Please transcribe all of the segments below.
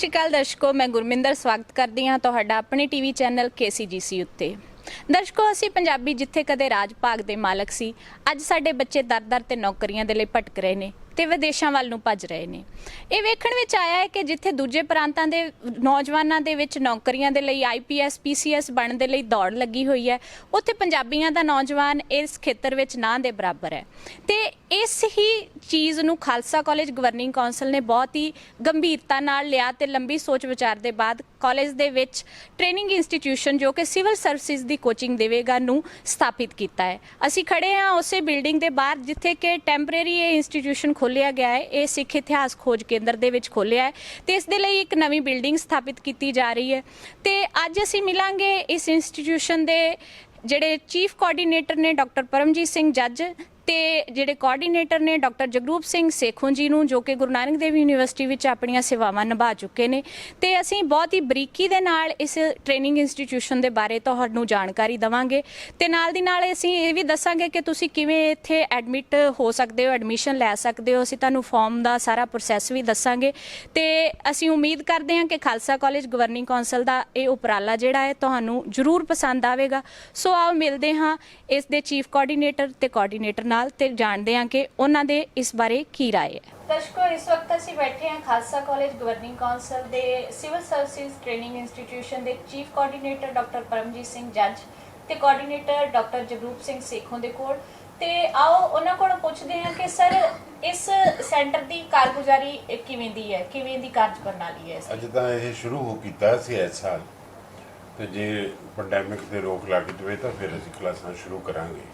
श्री अकाल दर्शकों, मैं गुरमिंदर स्वागत करती हाँ तुहाडा अपने टीवी चैनल KCGC उत्ते। दर्शकों, असी पंजाबी जिथे कदे राज भाग दे मालक सी, अज साडे बच्चे दर-दर ते नौकरियां दे लई भटक रहे ने ते विदेशां वल नूं भज रहे ने। ਇਹ ਵੇਖਣ ਵਿੱਚ ਆਇਆ ਹੈ ਕਿ ਜਿੱਥੇ ਦੂਜੇ ਪ੍ਰਾਂਤਾਂ ਦੇ ਨੌਜਵਾਨਾਂ ਦੇ ਵਿੱਚ ਨੌਕਰੀਆਂ ਦੇ ਲਈ IPS PCS ਬਣਨ ਦੇ ਲਈ ਦੌੜ ਲੱਗੀ ਹੋਈ ਹੈ, ਉੱਥੇ ਪੰਜਾਬੀਆਂ ਦਾ ਨੌਜਵਾਨ ਇਸ ਖੇਤਰ ਵਿੱਚ ਨਾ ਦੇ ਬਰਾਬਰ ਹੈ। ਤੇ ਇਸ ਹੀ ਚੀਜ਼ ਨੂੰ ਖਾਲਸਾ ਕਾਲਜ ਗਵਰਨਿੰਗ ਕੌਂਸਲ ਨੇ ਬਹੁਤ ਹੀ ਗੰਭੀਰਤਾ ਨਾਲ ਲਿਆ ਤੇ ਲੰਬੀ ਸੋਚ ਵਿਚਾਰ ਦੇ ਬਾਅਦ ਕਾਲਜ ਦੇ ਵਿੱਚ ਟ੍ਰੇਨਿੰਗ ਇੰਸਟੀਟਿਊਸ਼ਨ ਜੋ ਕਿ ਸਿਵਲ ਸਰਵਿਸਿਜ਼ ਦੀ ਕੋਚਿੰਗ ਦੇਵੇਗਾ ਨੂੰ ਸਥਾਪਿਤ ਕੀਤਾ ਹੈ। ਅਸੀਂ ਖੜੇ ਹਾਂ ਉਸੇ ਬਿਲਡਿੰਗ ਦੇ ਬਾਹਰ ਜਿੱਥੇ ਕਿ ਟੈਂਪਰੇਰੀ ਇਹ ਇੰਸਟੀਟਿਊਸ਼ਨ ਖੋਲ੍ਹਿਆ ਗਿਆ ਹੈ। ਇਹ ਸਿੱਖ ਇਤਿਹਾਸ ਖੋਜ ਕੇਂਦਰ ਦੇ ਵਿੱਚ ਖੋਲ੍ਹਿਆ ਹੈ ਤੇ ਇਸ ਦੇ ਲਈ ਇੱਕ ਨਵੀਂ ਬਿਲਡਿੰਗ ਸਥਾਪਿਤ ਕੀਤੀ ਜਾ ਰਹੀ ਹੈ। ਤੇ ਅੱਜ ਅਸੀਂ ਮਿਲਾਂਗੇ ਇਸ ਇੰਸਟੀਟਿਊਸ਼ਨ ਦੇ ਜਿਹੜੇ ਚੀਫ ਕੋਆਰਡੀਨੇਟਰ ਨੇ ਡਾਕਟਰ ਪਰਮਜੀਤ ਸਿੰਘ ਜੱਜ ਤੇ ਜਿਹੜੇ ਕੋਆਰਡੀਨੇਟਰ ਨੇ ਡਾਕਟਰ ਜਗਰੂਪ ਸਿੰਘ ਸੇਖੋਂ ਜੀ ਨੂੰ, ਜੋ ਕਿ ਗੁਰੂ ਨਾਨਕ ਦੇਵ ਯੂਨੀਵਰਸਿਟੀ ਵਿੱਚ ਆਪਣੀਆਂ ਸੇਵਾਵਾਂ ਨਿਭਾ ਚੁੱਕੇ ਨੇ। ਤੇ ਅਸੀਂ ਬਹੁਤ ਹੀ ਬਰੀਕੀ ਦੇ ਨਾਲ ਇਸ ਟ੍ਰੇਨਿੰਗ ਇੰਸਟੀਟਿਊਸ਼ਨ ਦੇ ਬਾਰੇ ਤੁਹਾਨੂੰ ਜਾਣਕਾਰੀ ਦੇਵਾਂਗੇ ਤੇ ਨਾਲ ਦੀ ਨਾਲ ਅਸੀਂ ਇਹ ਵੀ ਦੱਸਾਂਗੇ ਕਿ ਤੁਸੀਂ ਕਿਵੇਂ ਇੱਥੇ ਐਡਮਿਟ ਹੋ ਸਕਦੇ ਹੋ, ਐਡਮਿਸ਼ਨ ਲੈ ਸਕਦੇ ਹੋ। ਅਸੀਂ ਤੁਹਾਨੂੰ ਫਾਰਮ ਦਾ ਸਾਰਾ ਪ੍ਰੋਸੈਸ ਵੀ ਦੱਸਾਂਗੇ ਤੇ ਅਸੀਂ ਉਮੀਦ ਕਰਦੇ ਹਾਂ ਕਿ ਖਾਲਸਾ ਕਾਲਜ ਗਵਰਨਿੰਗ ਕੌਂਸਲ ਦਾ ਇਹ ਉਪਰਾਲਾ ਜਿਹੜਾ ਹੈ ਤੁਹਾਨੂੰ ਜ਼ਰੂਰ ਪਸੰਦ ਆਵੇਗਾ। ਸੋ ਆਓ ਮਿਲਦੇ ਹਾਂ ਇਸ ਦੇ ਚੀਫ ਕੋਆਰਡੀਨੇਟਰ ਤੇ ਕੋਆਰਡੀਨੇਟਰ ਤੇ ਜਾਣਦੇ ਹਾਂ ਕਿ ਉਹਨਾਂ ਦੇ ਇਸ ਬਾਰੇ ਕੀ ਰਾਏ ਹੈ। ਦਰਸ਼ਕੋ, ਇਸ ਵਕਤ ਅਸੀਂ ਬੈਠੇ ਹਾਂ ਖਾਲਸਾ ਕਾਲਜ ਗਵਰਨਿੰਗ ਕੌਂਸਲ ਦੇ ਸਿਵਲ ਸਰਵਿਸਿਜ਼ ਟ੍ਰੇਨਿੰਗ ਇੰਸਟੀਟਿਊਸ਼ਨ ਦੇ chief coordinator doctor Paramjit Singh ਜੱਜ ਤੇ ਕੋਆਰਡੀਨੇਟਰ ਡਾਕਟਰ ਜਗਰੂਪ ਸਿੰਘ ਸੇਖੋਂ ਦੇ ਕੋਲ। ਤੇ ਆਓ ਉਹਨਾਂ ਕੋਲੋਂ ਪੁੱਛਦੇ ਹਾਂ ਕਿ ਸਰ ਇਸ ਸੈਂਟਰ ਦੀ ਕਾਰਗੁਜ਼ਾਰੀ ਕਿਵੇਂ ਦੀ ਹੈ, ਕਿਵੇਂ ਦੀ ਕਾਰਜ ਪ੍ਰਣਾਲੀ ਹੈ। ਅੱਜ ਤਾਂ ਇਹ ਸ਼ੁਰੂ ਹੋ ਕੀਤਾ ਸੀ ਇਸ ਸਾਲ, ਤੇ ਜੇ ਪੈਂਡੈਮਿਕ ਤੇ ਰੋਕ ਲੱਗ ਜਾਵੇ ਤਾਂ ਫਿਰ ਅਸੀਂ ਕਲਾਸਾਂ ਸ਼ੁਰੂ ਕਰਾਂਗੇ।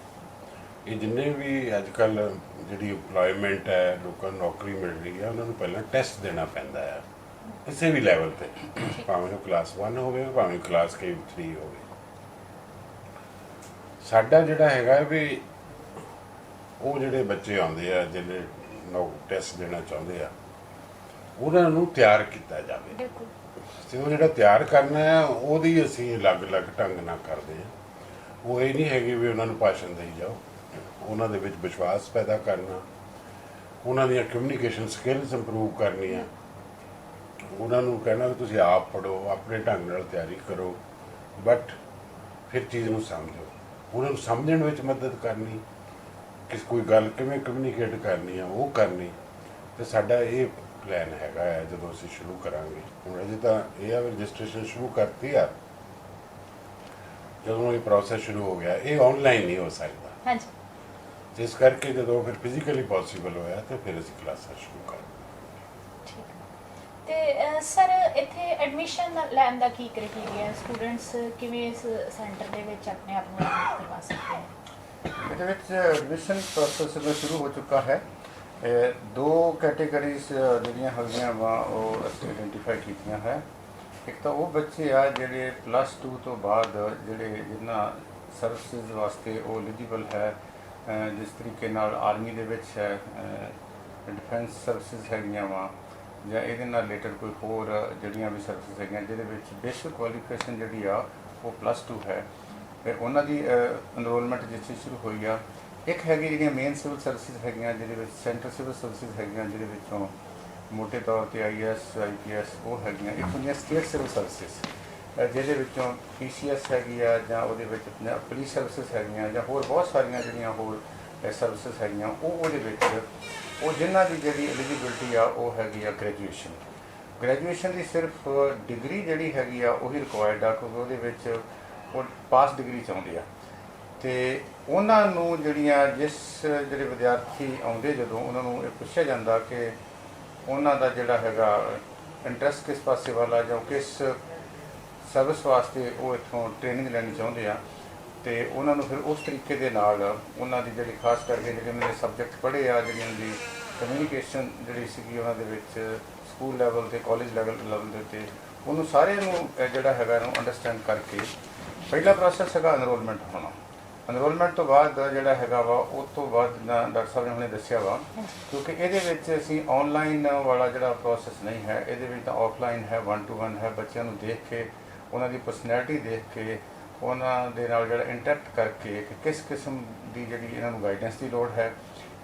ਇਹ ਜਿੰਨੇ ਵੀ ਅੱਜ ਕੱਲ੍ਹ ਜਿਹੜੀ ਇੰਪਲੋਇਮੈਂਟ ਹੈ, ਲੋਕਾਂ ਨੂੰ ਨੌਕਰੀ ਮਿਲ ਰਹੀ ਹੈ, ਉਹਨਾਂ ਨੂੰ ਪਹਿਲਾਂ ਟੈਸਟ ਦੇਣਾ ਪੈਂਦਾ ਹੈ ਕਿਸੇ ਵੀ ਲੈਵਲ 'ਤੇ, ਭਾਵੇਂ ਉਹ ਕਲਾਸ 1 ਹੋਵੇ ਭਾਵੇਂ ਕਲਾਸ K3 ਹੋਵੇ। ਸਾਡਾ ਜਿਹੜਾ ਹੈਗਾ ਵੀ ਉਹ ਜਿਹੜੇ ਬੱਚੇ ਆਉਂਦੇ ਆ ਜਿਹੜੇ ਟੈਸਟ ਦੇਣਾ ਚਾਹੁੰਦੇ ਆ ਉਹਨਾਂ ਨੂੰ ਤਿਆਰ ਕੀਤਾ ਜਾਵੇ ਤੇ ਉਹ ਜਿਹੜਾ ਤਿਆਰ ਕਰਨਾ ਹੈ ਉਹਦੀ ਅਸੀਂ ਅਲੱਗ-ਅਲੱਗ ਢੰਗ ਨਾਲ ਕਰਦੇ ਹਾਂ। ਉਹ ਇਹ ਨਹੀਂ ਹੈਗੀ ਵੀ ਉਹਨਾਂ ਨੂੰ ਭਾਸ਼ਣ ਦੇਈ ਜਾਓ, ਉਹਨਾਂ ਦੇ ਵਿੱਚ ਵਿਸ਼ਵਾਸ ਪੈਦਾ ਕਰਨਾ, ਉਹਨਾਂ ਦੀਆਂ ਕਮਿਊਨੀਕੇਸ਼ਨ ਸਕਿੱਲਸ ਇੰਪਰੂਵ ਕਰਨੀਆਂ, ਉਹਨਾਂ ਨੂੰ ਕਹਿਣਾ ਵੀ ਤੁਸੀਂ ਆਪ ਪੜ੍ਹੋ, ਆਪਣੇ ਢੰਗ ਨਾਲ ਤਿਆਰੀ ਕਰੋ, ਬਟ ਫਿਰ ਚੀਜ਼ ਨੂੰ ਸਮਝੋ, ਉਹਨਾਂ ਨੂੰ ਸਮਝਣ ਵਿੱਚ ਮਦਦ ਕਰਨੀ, ਕਿਸ ਕੋਈ ਗੱਲ ਕਿਵੇਂ ਕਮਿਊਨੀਕੇਟ ਕਰਨੀ ਆ ਉਹ ਕਰਨੀ। ਤੇ ਸਾਡਾ ਇਹ ਪਲਾਨ ਹੈਗਾ ਹੈ ਜਦੋਂ ਅਸੀਂ ਸ਼ੁਰੂ ਕਰਾਂਗੇ। ਹੁਣ ਅਜੇ ਤਾਂ ਇਹ ਆ ਰਜਿਸਟ੍ਰੇਸ਼ਨ ਸ਼ੁਰੂ ਕਰਤੀ ਆ, ਜਦੋਂ ਇਹ ਪ੍ਰੋਸੈਸ ਸ਼ੁਰੂ ਹੋ ਗਿਆ ਇਹ ਆਨਲਾਈਨ ਨਹੀਂ ਹੋ ਸਕਦਾ। ਹਾਂਜੀ, ਜਿਸ ਕਰਕੇ ਜਦੋਂ ਫਿਰ ਫਿਜ਼ੀਕਲੀ ਪੋਸੀਬਲ ਹੋਇਆ ਤੇ ਫਿਰ ਅਸੀਂ ਕਲਾਸਾਂ ਸ਼ੁਰੂ ਕਰ। ਤੇ ਸਰ ਇੱਥੇ ਐਡਮਿਸ਼ਨ ਲੈਣ ਦਾ ਕੀ ਕ੍ਰਾਈਟੇਰੀਆ ਹੈ? ਸਟੂਡੈਂਟਸ ਕਿਵੇਂ ਇਸ ਸੈਂਟਰ ਦੇ ਵਿੱਚ ਆਪਣੇ ਆਪ ਨੂੰ ਕਰਵਾ ਸਕਦੇ ਹਨ? ਇਹਦੇ ਵਿੱਚ ਐਡਮਿਸ਼ਨ ਪ੍ਰੋਸੈਸ ਸ਼ੁਰੂ ਹੋ ਚੁੱਕਾ ਹੈ। ਦੋ ਕੈਟੇਗਰੀਜ਼ ਜਿਹੜੀਆਂ ਹੈਗੀਆਂ ਵਾ ਉਹ ਅਸੀਂ ਆਇਡੈਂਟੀਫਾਈ ਕੀਤੀਆਂ ਹੈ। ਇੱਕ ਤਾਂ ਉਹ ਬੱਚੇ ਆ ਜਿਹੜੇ +2 ਤੋਂ ਬਾਅਦ ਜਿਹੜੇ ਜਿਨ੍ਹਾਂ ਸਰਵਿਸਿਜ਼ ਵਾਸਤੇ ਉਹ ਐਲੀਜੀਬਲ ਹੈ, ਜਿਸ ਤਰੀਕੇ ਨਾਲ ਆਰਮੀ ਦੇ ਵਿੱਚ ਹੈ, ਡਿਫੈਂਸ ਸਰਵਿਸਿਜ਼ ਹੈਗੀਆਂ ਵਾ, ਜਾਂ ਇਹਦੇ ਨਾਲ ਰਿਲੇਟਡ ਕੋਈ ਹੋਰ ਜਿਹੜੀਆਂ ਵੀ ਸਰਵਿਸਿਜ਼ ਹੈਗੀਆਂ ਜਿਹਦੇ ਵਿੱਚ ਬੇਸਿਕ ਕੁਆਲੀਫਿਕੇਸ਼ਨ ਜਿਹੜੀ ਆ ਉਹ +2 ਹੈ। ਤੇ ਉਹਨਾਂ ਦੀ ਐਨਰੋਲਮੈਂਟ ਜਿੱਥੇ ਸ਼ੁਰੂ ਹੋਈ ਆ। ਇੱਕ ਹੈਗੀ ਜਿਹੜੀਆਂ ਮੇਨ ਸਿਵਲ ਸਰਵਿਸਿਜ਼ ਹੈਗੀਆਂ ਜਿਹਦੇ ਵਿੱਚ ਸੈਂਟਰ ਸਿਵਲ ਸਰਵਿਸਿਜ਼ ਹੈਗੀਆਂ ਜਿਹਦੇ ਵਿੱਚੋਂ ਮੋਟੇ ਤੌਰ 'ਤੇ IAS IPS ਉਹ ਹੈਗੀਆਂ। ਇੱਕ ਹੁੰਦੀਆਂ ਸਟੇਟ ਸਿਵਲ ਸਰਵਿਸਿਜ਼ ਜਿਹਦੇ ਵਿੱਚੋਂ PCS ਹੈਗੀ ਆ, ਜਾਂ ਉਹਦੇ ਵਿੱਚ ਪੁਲਿਸ ਸਰਵਿਸਿਜ਼ ਹੈਗੀਆਂ, ਜਾਂ ਹੋਰ ਬਹੁਤ ਸਾਰੀਆਂ ਜਿਹੜੀਆਂ ਹੋਰ ਸਰਵਿਸਿਜ਼ ਹੈਗੀਆਂ ਉਹ ਉਹਦੇ ਵਿੱਚ ਉਹ ਜਿਨ੍ਹਾਂ ਦੀ ਜਿਹੜੀ ਐਲੀਜੀਬਿਲਟੀ ਆ ਉਹ ਹੈਗੀ ਆ ਗ੍ਰੈਜੂਏਸ਼ਨ ਦੀ ਸਿਰਫ ਡਿਗਰੀ ਜਿਹੜੀ ਹੈਗੀ ਆ ਉਹੀ ਰਿਕੁਆਇਰਡ ਆ, ਕਿਉਂਕਿ ਉਹਦੇ ਵਿੱਚ ਉਹ ਪਾਸ ਡਿਗਰੀ ਚਾਹੁੰਦੇ ਆ। ਅਤੇ ਉਹਨਾਂ ਨੂੰ ਜਿਹੜੀਆਂ ਜਿਹੜੇ ਵਿਦਿਆਰਥੀ ਆਉਂਦੇ ਜਦੋਂ ਉਹਨਾਂ ਨੂੰ ਇਹ ਪੁੱਛਿਆ ਜਾਂਦਾ ਕਿ ਉਹਨਾਂ ਦਾ ਜਿਹੜਾ ਹੈਗਾ ਇੰਟਰਸਟ ਕਿਸ ਪਾਸੇ ਵਾਲਾ, ਜਾਂ ਕਿਸ ਸਰਵਿਸ ਵਾਸਤੇ ਉਹ ਇੱਥੋਂ ਟ੍ਰੇਨਿੰਗ ਲੈਣੀ ਚਾਹੁੰਦੇ ਆ, ਅਤੇ ਉਹਨਾਂ ਨੂੰ ਫਿਰ ਉਸ ਤਰੀਕੇ ਦੇ ਨਾਲ ਉਹਨਾਂ ਦੀ ਜਿਹੜੀ ਖਾਸ ਕਰਕੇ ਜਿਹੜੇ ਉਹਨਾਂ ਦੇ ਸਬਜੈਕਟ ਪੜ੍ਹੇ ਆ, ਜਿਹੜੀਆਂ ਦੀ ਕਮਿਊਨੀਕੇਸ਼ਨ ਜਿਹੜੀ ਸੀਗੀ ਉਹਨਾਂ ਦੇ ਵਿੱਚ ਸਕੂਲ ਲੈਵਲ 'ਤੇ ਕਾਲਜ ਲੈਵਲ ਦੇ ਉੱਤੇ, ਉਹਨੂੰ ਸਾਰਿਆਂ ਨੂੰ ਜਿਹੜਾ ਹੈਗਾ ਇਹਨੂੰ ਅੰਡਰਸਟੈਂਡ ਕਰਕੇ ਪਹਿਲਾ ਪ੍ਰੋਸੈਸ ਹੈਗਾ ਐਨਰੋਲਮੈਂਟ ਹੋਣਾ। ਐਨਰੋਲਮੈਂਟ ਤੋਂ ਬਾਅਦ ਜਿਹੜਾ ਹੈਗਾ ਵਾ ਉਹ ਤੋਂ ਬਾਅਦ ਜਿੱਦਾਂ ਡਾਕਟਰ ਸਾਹਿਬ ਨੇ ਹੁਣੇ ਦੱਸਿਆ ਵਾ, ਕਿਉਂਕਿ ਇਹਦੇ ਵਿੱਚ ਅਸੀਂ ਆਨਲਾਈਨ ਵਾਲਾ ਜਿਹੜਾ ਪ੍ਰੋਸੈਸ ਨਹੀਂ ਹੈ, ਇਹਦੇ ਵਿੱਚ ਤਾਂ ਆਫਲਾਈਨ ਹੈ, 1 to 1 ਹੈ। ਬੱਚਿਆਂ ਨੂੰ ਦੇਖ ਕੇ, ਉਹਨਾਂ ਦੀ ਪਰਸਨੈਲਿਟੀ ਦੇਖ ਕੇ, ਉਹਨਾਂ ਦੇ ਨਾਲ ਜਿਹੜਾ ਇੰਟਰੈਕਟ ਕਰਕੇ ਕਿ ਕਿਸ ਕਿਸਮ ਦੀ ਜਿਹੜੀ ਇਹਨਾਂ ਨੂੰ ਗਾਈਡੈਂਸ ਦੀ ਲੋੜ ਹੈ,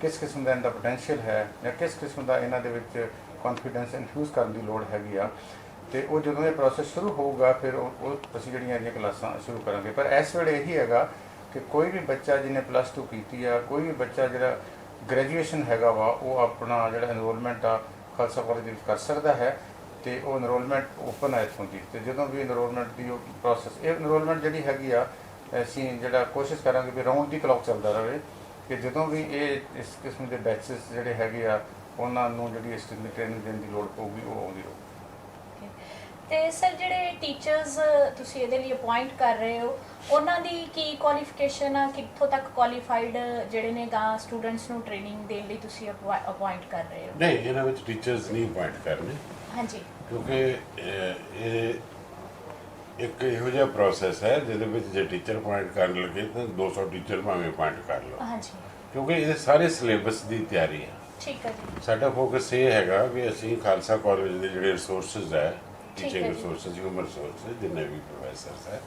ਕਿਸ ਕਿਸਮ ਦਾ ਇਹਨਾਂ ਦਾ ਪੋਟੈਂਸ਼ੀਅਲ ਹੈ, ਜਾਂ ਕਿਸ ਕਿਸਮ ਦਾ ਇਹਨਾਂ ਦੇ ਵਿੱਚ ਕੌਨਫੀਡੈਂਸ ਇਨਫਿਊਜ਼ ਕਰਨ ਦੀ ਲੋੜ ਹੈਗੀ ਆ, ਤੇ ਉਹ ਜਦੋਂ ਇਹ ਪ੍ਰੋਸੈਸ ਸ਼ੁਰੂ ਹੋਊਗਾ ਫਿਰ ਉਹ ਅਸੀਂ ਜਿਹੜੀਆਂ ਇਹਦੀਆਂ ਕਲਾਸਾਂ ਸ਼ੁਰੂ ਕਰਾਂਗੇ। ਪਰ ਇਸ ਵੇਲੇ ਇਹੀ ਹੈਗਾ ਕਿ ਕੋਈ ਵੀ ਬੱਚਾ ਜਿਹਨੇ +2 ਕੀਤੀ ਆ, ਕੋਈ ਵੀ ਬੱਚਾ ਜਿਹੜਾ ਗ੍ਰੈਜੂਏਸ਼ਨ ਹੈਗਾ ਵਾ, ਉਹ ਆਪਣਾ ਜਿਹੜਾ ਐਨਰੋਲਮੈਂਟ ਆ ਖਾਲਸਾ ਕਾਲਜ ਦੇ ਵਿੱਚ ਕਰ ਸਕਦਾ ਹੈ। ਤੇ ਉਹ ਐਨਰੋਲਮੈਂਟ ਓਪਨ ਹੈ ਇੱਥੋਂ ਦੀ। ਤੇ ਜਦੋਂ ਵੀ ਐਨਰੋਲਮੈਂਟ ਦੀ ਉਹ ਪ੍ਰੋਸੈਸ, ਇਹ ਐਨਰੋਲਮੈਂਟ ਜਿਹੜੀ ਹੈਗੀ ਆ, ਅਸੀਂ ਜਿਹੜਾ ਕੋਸ਼ਿਸ਼ ਕਰਾਂਗੇ ਵੀ ਰਾਊਂਡ ਦੀ ਕਲੌਕ ਚੱਲਦਾ ਰਹੇ, ਕਿ ਜਦੋਂ ਵੀ ਇਹ ਇਸ ਕਿਸਮ ਦੇ ਬੈਚਸ ਜਿਹੜੇ ਹੈਗੇ ਆ ਉਹਨਾਂ ਨੂੰ ਜਿਹੜੀ ਇਸ ਕਿਸਮ ਦੀ ਟ੍ਰੇਨਿੰਗ ਦੇਣ ਦੀ ਲੋੜ ਪਊਗੀ, ਉਹ ਆਉਂਦੀ ਰਹੂ। ਤੇ ਸਰ ਜਿਹੜੇ ਟੀਚਰਸ ਤੁਸੀਂ ਇਹਦੇ ਲਈ ਅਪਾਇੰਟ ਕਰ ਰਹੇ ਹੋ, ਉਹਨਾਂ ਦੀ ਕੀ ਕੁਆਲੀਫਿਕੇਸ਼ਨ ਆ, ਕਿੱਥੋਂ ਤੱਕ ਕੁਆਲੀਫਾਈਡ ਜਿਹੜੇ ਨੇ ਗਾਂ ਸਟੂਡੈਂਟਸ ਨੂੰ ਟ੍ਰੇਨਿੰਗ ਦੇਣ ਲਈ ਤੁਸੀਂ ਅਪਾਇੰਟ ਕਰ ਰਹੇ ਹੋ? ਨਹੀਂ, ਇਹਨਾਂ ਵਿੱਚ ਟੀਚਰਸ ਨਹੀਂ ਅਪਾਇੰਟ ਕਰਨੇ, ਹਾਂਜੀ, ਕਿਉਂਕਿ ਇਹ ਇੱਕ ਇਹੋ ਜਿਹਾ ਪ੍ਰੋਸੈਸ ਹੈ ਜਿਹਦੇ ਵਿੱਚ ਜੇ ਟੀਚਰ ਅਪਾਇੰਟ ਕਰਨ ਲੱਗੇ ਤਾਂ 200 ਟੀਚਰ ਭਾਵੇਂ ਅਪਾਇੰਟ ਕਰ ਲਓ, ਹਾਂਜੀ, ਕਿਉਂਕਿ ਇਹਦੇ ਸਾਰੇ ਸਿਲੇਬਸ ਦੀ ਤਿਆਰੀ ਹੈ। ਠੀਕ ਹੈ ਜੀ। ਸਾਡਾ ਫੋਕਸ ਇਹ ਹੈਗਾ ਵੀ ਅਸੀਂ ਖਾਲਸਾ ਕਾਲਜ ਦੇ ਜਿਹੜੇ ਰਿਸੋਰਸਿਸ ਹੈ, ਠੀਕ ਟੀਚਿੰਗ ਹੈ ਜੀ। ਰਿਸੋਰਸਿਸ, ਹਿਊਮਨ ਰਿਸੋਰਸਿਸ, ਜਿੰਨੇ ਵੀ ਪ੍ਰੋਫੈਸਰਸ ਹੈ,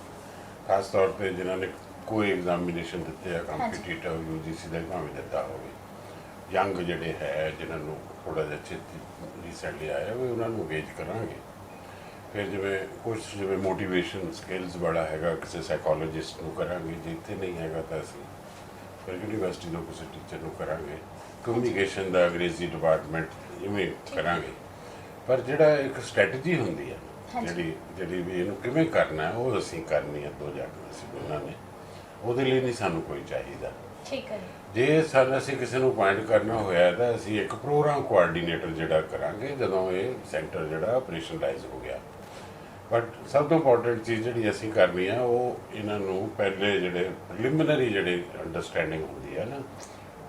ਖਾਸ ਤੌਰ ਤੇ ਜਿਨ੍ਹਾਂ ਨੇ ਕੋਈ ਐਗਜ਼ਾਮੀਨੇਸ਼ਨ ਦਿੱਤੇ ਆ, ਕੰਪੀਟੀਟਿਵ UGC ਦਾ ਭਾਵੇਂ ਦਿੱਤਾ ਹੋਵੇ, ਯੰਗ ਜਿਹੜੇ ਹੈ ਜਿਨ੍ਹਾਂ ਨੂੰ ਥੋੜ੍ਹਾ ਜਿਹਾ ਛੇਤੀ ਰੀਸੈਂਟਲੀ ਆਇਆ ਹੋਵੇ, ਉਹਨਾਂ ਨੂੰ ਅੰਗੇਜ ਕਰਾਂਗੇ। ਫਿਰ ਜਿਵੇਂ ਮੋਟੀਵੇਸ਼ਨ ਸਕਿੱਲਸ ਬੜਾ ਹੈਗਾ, ਕਿਸੇ ਸਾਈਕੋਲੋਜਿਸਟ ਨੂੰ ਕਰਾਂਗੇ, ਜੇ ਇੱਥੇ ਨਹੀਂ ਹੈਗਾ ਤਾਂ ਅਸੀਂ ਫਿਰ ਯੂਨੀਵਰਸਿਟੀ ਤੋਂ ਕਿਸੇ ਟੀਚਰ ਨੂੰ ਕਰਾਂਗੇ। ਕਮਿਊਨੀਕੇਸ਼ਨ ਦਾ ਅੰਗਰੇਜ਼ੀ ਡਿਪਾਰਟਮੈਂਟ ਇਵੇਂ ਕਰਾਂਗੇ। ਪਰ ਜਿਹੜਾ ਇੱਕ ਸਟ੍ਰੈਟਜੀ ਹੁੰਦੀ ਹੈ, ਜਿਹੜੀ ਵੀ ਇਹਨੂੰ ਕਿਵੇਂ ਕਰਨਾ ਹੈ, ਉਹ ਅਸੀਂ ਕਰਨੀ ਹੈ 2 ਜਣੇ ਅਸੀਂ ਦੋਨਾਂ ਨੇ। ਉਹਦੇ ਲਈ ਨਹੀਂ ਸਾਨੂੰ ਕੋਈ ਚਾਹੀਦਾ। ਠੀਕ ਹੈ ਜੀ। ਜੇ ਅਸੀਂ ਕਿਸੇ ਨੂੰ ਅਪਾਇੰਟ ਕਰਨਾ ਹੋਇਆ ਤਾਂ ਅਸੀਂ ਇੱਕ ਪ੍ਰੋਗਰਾਮ ਕੋਆਰਡੀਨੇਟਰ ਜਿਹੜਾ ਕਰਾਂਗੇ ਜਦੋਂ ਇਹ ਸੈਂਟਰ ਜਿਹੜਾ ਆਪਰੇਸ਼ਨਲਾਈਜ਼ ਹੋ ਗਿਆ। ਬਟ ਸਭ ਤੋਂ ਇੰਪੋਰਟੈਂਟ ਚੀਜ਼ ਜਿਹੜੀ ਅਸੀਂ ਕਰਨੀ ਆ, ਉਹ ਇਹਨਾਂ ਨੂੰ ਪਹਿਲੇ ਜਿਹੜੇ ਪ੍ਰੀਲਿਮਿਨਰੀ ਜਿਹੜੇ ਅੰਡਰਸਟੈਂਡਿੰਗ ਹੁੰਦੀ ਹੈ ਨਾ,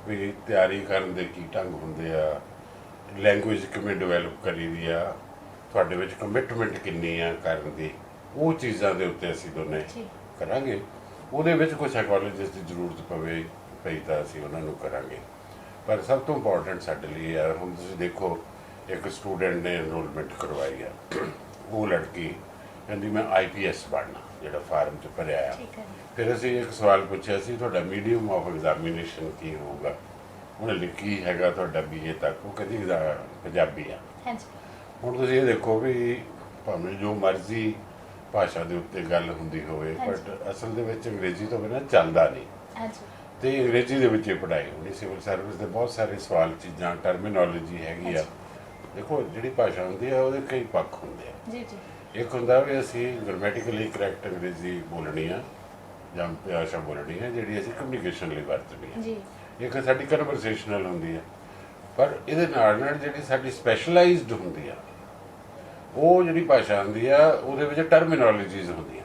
ਵੀ ਤਿਆਰੀ ਕਰਨ ਦੇ ਕੀ ਢੰਗ ਹੁੰਦੇ ਆ, ਲੈਂਗੁਏਜ ਕਿਵੇਂ ਡਿਵੈਲਪ ਕਰੀਦੀ ਆ, ਤੁਹਾਡੇ ਵਿੱਚ ਕਮਿਟਮੈਂਟ ਕਿੰਨੀ ਆ ਕਰਨ ਦੀ, ਉਹ ਚੀਜ਼ਾਂ ਦੇ ਉੱਤੇ ਅਸੀਂ ਦੋਨੇ ਕਰਾਂਗੇ। ਉਹਦੇ ਵਿੱਚ ਕੋਈ ਸਾਈਕੋਲੋਜਿਸਟ ਦੀ ਜ਼ਰੂਰਤ ਪਈ ਤਾਂ ਅਸੀਂ ਉਹਨਾਂ ਨੂੰ ਕਰਾਂਗੇ। ਪਰ ਸਭ ਤੋਂ ਇੰਪੋਰਟੈਂਟ ਸਾਡੇ ਲਈ ਹੈ, ਹੁਣ ਤੁਸੀਂ ਦੇਖੋ ਇੱਕ ਸਟੂਡੈਂਟ ਨੇ ਐਨਰੋਲਮੈਂਟ ਕਰਵਾਈ ਆ, ਉਹ ਲੜਕੀ ਕਹਿੰਦੀ ਮੈਂ IPS ਬਣਨਾ, ਜਿਹੜਾ ਫਾਰਮ 'ਚ ਭਰਿਆ ਆ। ਫਿਰ ਅਸੀਂ ਇੱਕ ਸਵਾਲ ਪੁੱਛਿਆ ਸੀ, ਤੁਹਾਡਾ ਮੀਡੀਅਮ ਆਫ ਐਗਜ਼ਾਮੀਨੇਸ਼ਨ ਕੀ ਹੋਊਗਾ? ਉਹਨੇ ਲਿਖੀ ਹੈਗਾ ਤੁਹਾਡਾ BA ਤੱਕ, ਉਹ ਕਹਿੰਦੀ ਪੰਜਾਬੀ ਆ। ਹੁਣ ਤੁਸੀਂ ਇਹ ਦੇਖੋ ਵੀ ਭਾਵੇਂ ਜੋ ਮਰਜ਼ੀ ਭਾਸ਼ਾ ਦੇ ਉੱਤੇ ਗੱਲ ਹੁੰਦੀ ਹੋਵੇ, ਬਟ ਅਸਲ ਦੇ ਵਿੱਚ ਅੰਗਰੇਜ਼ੀ ਤੋਂ ਬਿਨਾਂ ਚੱਲਦਾ ਨਹੀਂ। ਤੇ ਅੰਗਰੇਜ਼ੀ ਦੇ ਵਿੱਚ ਇਹ ਪੜ੍ਹਾਈ ਹੋਣੀ। ਸਿਵਲ ਸਰਵਿਸ ਦੇ ਬਹੁਤ ਸਾਰੇ ਸਵਾਲ, ਚੀਜ਼ਾਂ, ਟਰਮੀਨੋਲੋਜੀ ਹੈਗੀ ਆ। ਦੇਖੋ ਜਿਹੜੀ ਭਾਸ਼ਾ ਹੁੰਦੀ ਆ ਉਹਦੇ ਕਈ ਪੱਖ ਹੁੰਦੇ ਆ। ਇੱਕ ਹੁੰਦਾ ਵੀ ਅਸੀਂ ਗ੍ਰਾਮੈਟਿਕਲੀ ਕਰੈਕਟ ਅੰਗਰੇਜ਼ੀ ਬੋਲਣੀ ਆ ਜਾਂ ਭਾਸ਼ਾ ਬੋਲਣੀ ਹੈ ਜਿਹੜੀ ਅਸੀਂ ਕਮਿਊਨੀਕੇਸ਼ਨ ਲਈ ਵਰਤਣੀ ਹੈ। ਇੱਕ ਸਾਡੀ ਕਨਵਰਸੇਸ਼ਨਲ ਹੁੰਦੀ ਹੈ। ਪਰ ਇਹਦੇ ਨਾਲ ਜਿਹੜੀ ਸਾਡੀ ਸਪੈਸ਼ਲਾਈਜ਼ਡ ਹੁੰਦੀ ਆ, ਉਹ ਜਿਹੜੀ ਭਾਸ਼ਾ ਹੁੰਦੀ ਆ ਉਹਦੇ ਵਿੱਚ ਟਰਮੀਨੋਲੋਜੀਜ਼ ਹੁੰਦੀਆਂ।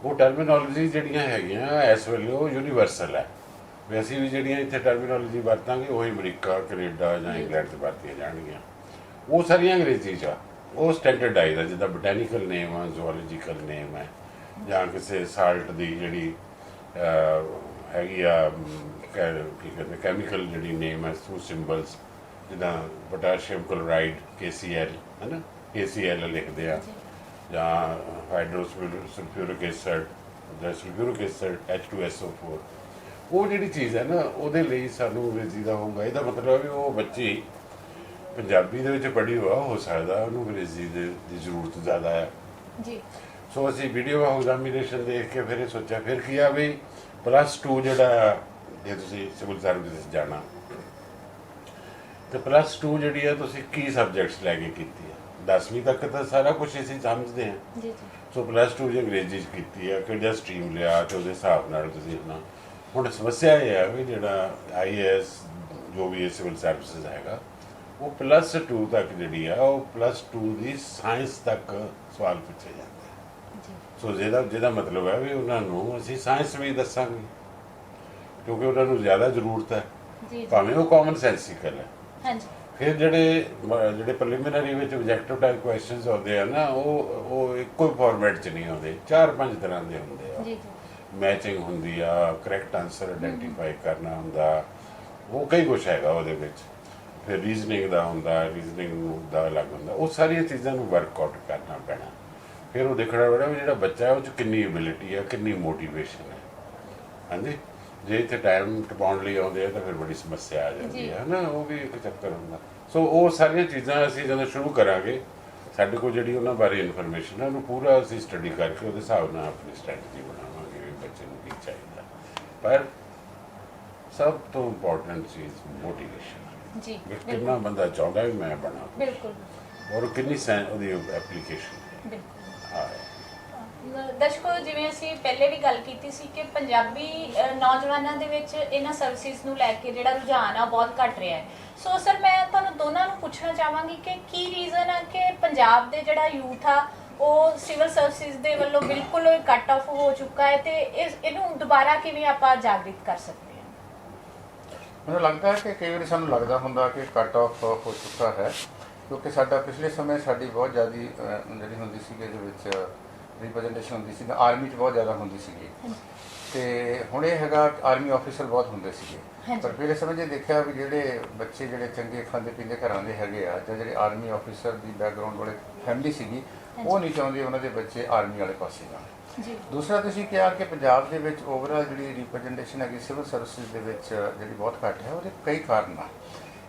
ਉਹ ਟਰਮੀਨੋਲੋਜੀ ਜਿਹੜੀਆਂ ਹੈਗੀਆਂ ਇਸ ਵੇਲੇ ਉਹ ਯੂਨੀਵਰਸਲ ਹੈ। ਵੀ ਅਸੀਂ ਵੀ ਜਿਹੜੀਆਂ ਇੱਥੇ ਟਰਮੀਨੋਲੋਜੀ ਵਰਤਾਂਗੇ ਉਹੀ ਅਮਰੀਕਾ, ਕੈਨੇਡਾ ਜਾਂ ਇੰਗਲੈਂਡ 'ਚ ਵਰਤੀਆਂ ਜਾਣਗੀਆਂ। ਉਹ ਸਾਰੀਆਂ ਅੰਗਰੇਜ਼ੀ 'ਚ ਆ, ਉਹ ਸਟੈਂਡਰਡਾਈਜ਼ ਆ। ਜਿੱਦਾਂ ਬੋਟੈਨੀਕਲ ਨੇਮ ਆ, ਜ਼ੂਓਲੋਜੀਕਲ ਨੇਮ ਹੈ, ਜਾਂ ਕਿਸੇ ਸਾਲਟ ਦੀ ਜਿਹੜੀ ਹੈਗੀ ਆ ਕੀ ਕਹਿੰਦੇ ਕੈਮੀਕਲ ਜਿਹੜੀ ਨੇਮ ਹੈ, ਥਰੂ ਸਿੰਬਲਸ, ਜਿੱਦਾਂ ਪੋਟਾਸ਼ੀਅਮ ਕਲੋਰਾਈਡ KCl ਹੈ ਨਾ, KCl ਲਿਖਦੇ ਆ, ਜਾਂ ਹਾਈਡਰੋਸਲਫਿਊਰਿਕ ਐਸਿਡ ਜਾਂ ਸਲਫਿਊਰਿਕ ਐਸਿਡ H2SO4। ਉਹ ਜਿਹੜੀ ਚੀਜ਼ ਹੈ ਨਾ, ਉਹਦੇ ਲਈ ਸਾਨੂੰ ਅੰਗਰੇਜ਼ੀ ਦਾ ਹੋਊਗਾ। ਇਹਦਾ ਮਤਲਬ ਵੀ ਉਹ ਬੱਚੀ ਪੰਜਾਬੀ ਦੇ ਵਿੱਚ ਪੜ੍ਹੀ ਹੋ ਸਕਦਾ, ਉਹਨੂੰ ਅੰਗਰੇਜ਼ੀ ਦੀ ਜ਼ਰੂਰਤ ਜ਼ਿਆਦਾ ਹੈ ਜੀ। ਸੋ ਅਸੀਂ ਵੀਡੀਓ ਐਗਜ਼ਾਮੀਨੇਸ਼ਨ ਦੇਖ ਕੇ ਫਿਰ ਇਹ ਸੋਚਿਆ, ਫਿਰ ਕੀ ਆ ਵੀ +2 ਜਿਹੜਾ, ਜੇ ਤੁਸੀਂ ਸਿਵਲ ਸਰਵਿਸ ਜਾਣਾ ਤੇ +2 ਜਿਹੜੀ ਹੈ ਤੁਸੀਂ ਕੀ ਸਬਜੈਕਟਸ ਲੈ ਕੇ ਕੀਤੀ ਹੈ? 10ਵੀਂ ਤੱਕ ਤਾਂ ਸਾਰਾ ਕੁਝ ਅਸੀਂ ਸਮਝਦੇ ਹਾਂ ਜੀ। ਸੋ +2 ਜੇ ਅੰਗਰੇਜ਼ੀ 'ਚ ਕੀਤੀ ਹੈ, ਕਿਹੜਾ ਸਟਰੀਮ ਲਿਆ ਤੇ ਉਹਦੇ ਹਿਸਾਬ ਨਾਲ ਤੁਸੀਂ ਹੁਣ ਸਮੱਸਿਆ ਇਹ ਹੈ ਵੀ ਜਿਹੜਾ IAS ਜੋ ਵੀ ਸਿਵਲ ਸਰਵਿਸਿਜ਼ ਹੈਗਾ, ਉਹ +2 ਤੱਕ ਜਿਹੜੀ ਆ, ਉਹ +2 ਦੀ ਸਾਇੰਸ ਤੱਕ ਸਵਾਲ ਪੁੱਛੇ ਜਾਂਦੇ ਆ। ਸੋ ਜਿਹਦਾ ਮਤਲਬ ਹੈ ਵੀ ਉਹਨਾਂ ਨੂੰ ਅਸੀਂ ਸਾਇੰਸ ਵੀ ਦੱਸਾਂਗੇ, ਕਿਉਂਕਿ ਉਹਨਾਂ ਨੂੰ ਜ਼ਿਆਦਾ ਜ਼ਰੂਰਤ ਹੈ, ਭਾਵੇਂ ਉਹ ਕਾਮਨ ਸੈਂਸਿਕਲ ਹੈ। ਫਿਰ ਜਿਹੜੇ ਪ੍ਰੀਲਿਮਿਨਰੀ ਵਿੱਚ ਆਬਜੈਕਟਿਵ ਟਾਈਪ ਕੁਐਸਚਨਸ ਆਉਂਦੇ ਆ ਨਾ, ਉਹ ਇੱਕੋ ਹੀ ਫਾਰਮੈਟ 'ਚ ਨਹੀਂ ਆਉਂਦੇ, 4-5 ਤਰ੍ਹਾਂ ਦੇ ਹੁੰਦੇ ਆ। ਮੈਚਿੰਗ ਹੁੰਦੀ ਆ, ਕਰੈਕਟ ਆਨਸਰ ਆਇਡੈਂਟੀਫਾਈ ਕਰਨਾ ਹੁੰਦਾ, ਉਹ ਕਈ ਕੁਛ ਹੈਗਾ ਉਹਦੇ ਵਿੱਚ। ਫਿਰ ਰੀਜ਼ਨਿੰਗ ਦਾ ਹੁੰਦਾ, ਰੀਜ਼ਨਿੰਗ ਦਾ ਅਲੱਗ ਹੁੰਦਾ। ਉਹ ਸਾਰੀਆਂ ਚੀਜ਼ਾਂ ਨੂੰ ਵਰਕਆਊਟ ਕਰਨਾ ਪੈਣਾ। ਫਿਰ ਉਹ ਦੇਖਣਾ ਪੈਣਾ ਵੀ ਜਿਹੜਾ ਬੱਚਾ ਹੈ ਉਹ 'ਚ ਕਿੰਨੀ ਐਬਿਲਿਟੀ ਹੈ, ਕਿੰਨੀ ਮੋਟੀਵੇਸ਼ਨ ਹੈ। ਹਾਂਜੀ, ਜੇ ਇੱਥੇ ਟਾਈਮ ਟਪਾਉਣ ਲਈ ਆਉਂਦੇ ਆ ਤਾਂ ਫਿਰ ਬੜੀ ਸਮੱਸਿਆ ਆ ਜਾਂਦੀ ਹੈ ਨਾ, ਉਹ ਵੀ ਇੱਕ ਚੱਕਰ ਹੁੰਦਾ। ਸੋ ਉਹ ਸਾਰੀਆਂ ਚੀਜ਼ਾਂ ਅਸੀਂ ਜਦੋਂ ਸ਼ੁਰੂ ਕਰਾਂਗੇ ਸਾਡੇ ਕੋਲ ਜਿਹੜੀ ਉਹਨਾਂ ਬਾਰੇ ਇਨਫੋਰਮੇਸ਼ਨ ਹੈ ਉਹਨੂੰ ਪੂਰਾ ਅਸੀਂ ਸਟੱਡੀ ਕਰਕੇ ਉਹਦੇ ਹਿਸਾਬ ਨਾਲ ਆਪਣੀ ਸਟ੍ਰੈਟਜੀ ਬਣਾਵਾਂਗੇ ਵੀ ਬੱਚੇ ਨੂੰ ਕੀ ਚਾਹੀਦਾ। ਪਰ ਸਭ ਤੋਂ ਇੰਪੋਰਟੈਂਟ ਚੀਜ਼ ਮੋਟੀਵੇਸ਼ਨ ਜੀ ਵੀ ਕਿੰਨਾ ਬੰਦਾ ਚਾਹੁੰਦਾ ਵੀ ਮੈਂ ਬਣਾ ਬਿਲਕੁਲ ਔਰ ਕਿੰਨੀ ਉਹਦੀ ਐਪਲੀਕੇਸ਼ਨ। ਬਿਲਕੁਲ। ਹਾਂ ਦਰਸ਼ਕੋ, ਜਿਵੇਂ ਅਸੀਂ ਪਹਿਲੇ ਵੀ ਗੱਲ ਕੀਤੀ ਸੀ ਕਿ ਪੰਜਾਬੀ ਨੌਜਵਾਨਾਂ ਦੇ ਵਿੱਚ ਇਹਨਾਂ ਸਰਵਿਸਿਜ਼ ਨੂੰ ਲੈ ਕੇ ਜਿਹੜਾ ਰੁਝਾਨ ਆ ਬਹੁਤ ਘਟ ਰਿਹਾ ਹੈ। ਸੋ ਸਰ, ਮੈਂ ਤੁਹਾਨੂੰ ਦੋਨਾਂ ਨੂੰ ਪੁੱਛਣਾ ਚਾਹਾਂਗੀ ਕਿ ਕੀ ਰੀਜ਼ਨ ਆ ਕਿ ਪੰਜਾਬ ਦੇ ਜਿਹੜਾ ਯੂਥ ਆ ਉਹ ਸਿਵਲ ਸਰਵਿਸਿਜ਼ ਦੇ ਵੱਲੋਂ ਬਿਲਕੁਲ ਕੱਟ ਆਫ ਹੋ ਚੁੱਕਾ ਹੈ, ਤੇ ਇਹਨੂੰ ਦੁਬਾਰਾ ਕਿਵੇਂ ਆਪਾਂ ਜਾਗਰਿਤ ਕਰ ਸਕਦੇ ਹਾਂ? ਮੈਨੂੰ ਲੱਗਦਾ ਹੈ ਕਿ ਕਈ ਵਾਰੀ ਸਾਨੂੰ ਲੱਗਦਾ ਹੁੰਦਾ ਕਿ ਕੱਟ ਆਫ ਹੋ ਚੁੱਕਾ ਹੈ, ਕਿਉਂਕਿ ਸਾਡਾ ਪਿਛਲੇ ਸਮੇਂ ਸਾਡੀ ਬਹੁਤ ਜ਼ਿਆਦਾ ਜਿਹੜੀ ਹੁੰਦੀ ਸੀ ਇਹਦੇ ਵਿੱਚ ਰਿਪਰੈਜ਼ੈਂਟੇਸ਼ਨ ਹੁੰਦੀ ਸੀ, ਆਰਮੀ 'ਚ ਬਹੁਤ ਜ਼ਿਆਦਾ ਹੁੰਦੀ ਸੀਗੀ, ਤੇ ਹੁਣ ਇਹ ਹੈਗਾ ਆਰਮੀ ਆਫੀਸਰ ਬਹੁਤ ਹੁੰਦੇ ਸੀਗੇ। ਪਰ ਫਿਰ ਸਮੇਂ ਜੇ ਦੇਖਿਆ ਵੀ ਜਿਹੜੇ ਬੱਚੇ ਜਿਹੜੇ ਚੰਗੇ ਖਾਂਦੇ ਪੀਂਦੇ ਘਰਾਂ ਦੇ ਹੈਗੇ ਆ, ਜਾਂ ਜਿਹੜੇ ਆਰਮੀ ਆਫੀਸਰ ਦੀ ਬੈਕਗ੍ਰਾਉਂਡ ਵਾਲੇ ਫੈਮਿਲੀ ਸੀਗੀ, ਉਹ ਨਹੀਂ ਚਾਹੁੰਦੇ ਉਹਨਾਂ ਦੇ ਬੱਚੇ ਆਰਮੀ ਵਾਲੇ ਪਾਸੇ ਜਾਣ। ਦੂਸਰਾ, ਤੁਸੀਂ ਕਿਹਾ ਕਿ ਪੰਜਾਬ ਦੇ ਵਿੱਚ ਓਵਰਆਲ ਜਿਹੜੀ ਰਿਪਰੈਜ਼ੈਂਟੇਸ਼ਨ ਹੈਗੀ ਸਿਵਲ ਸਰਵਿਸਿਜ਼ ਦੇ ਵਿੱਚ ਜਿਹੜੀ ਬਹੁਤ ਘੱਟ ਹੈ, ਉਹਦੇ ਕਈ ਕਾਰਨ ਆ।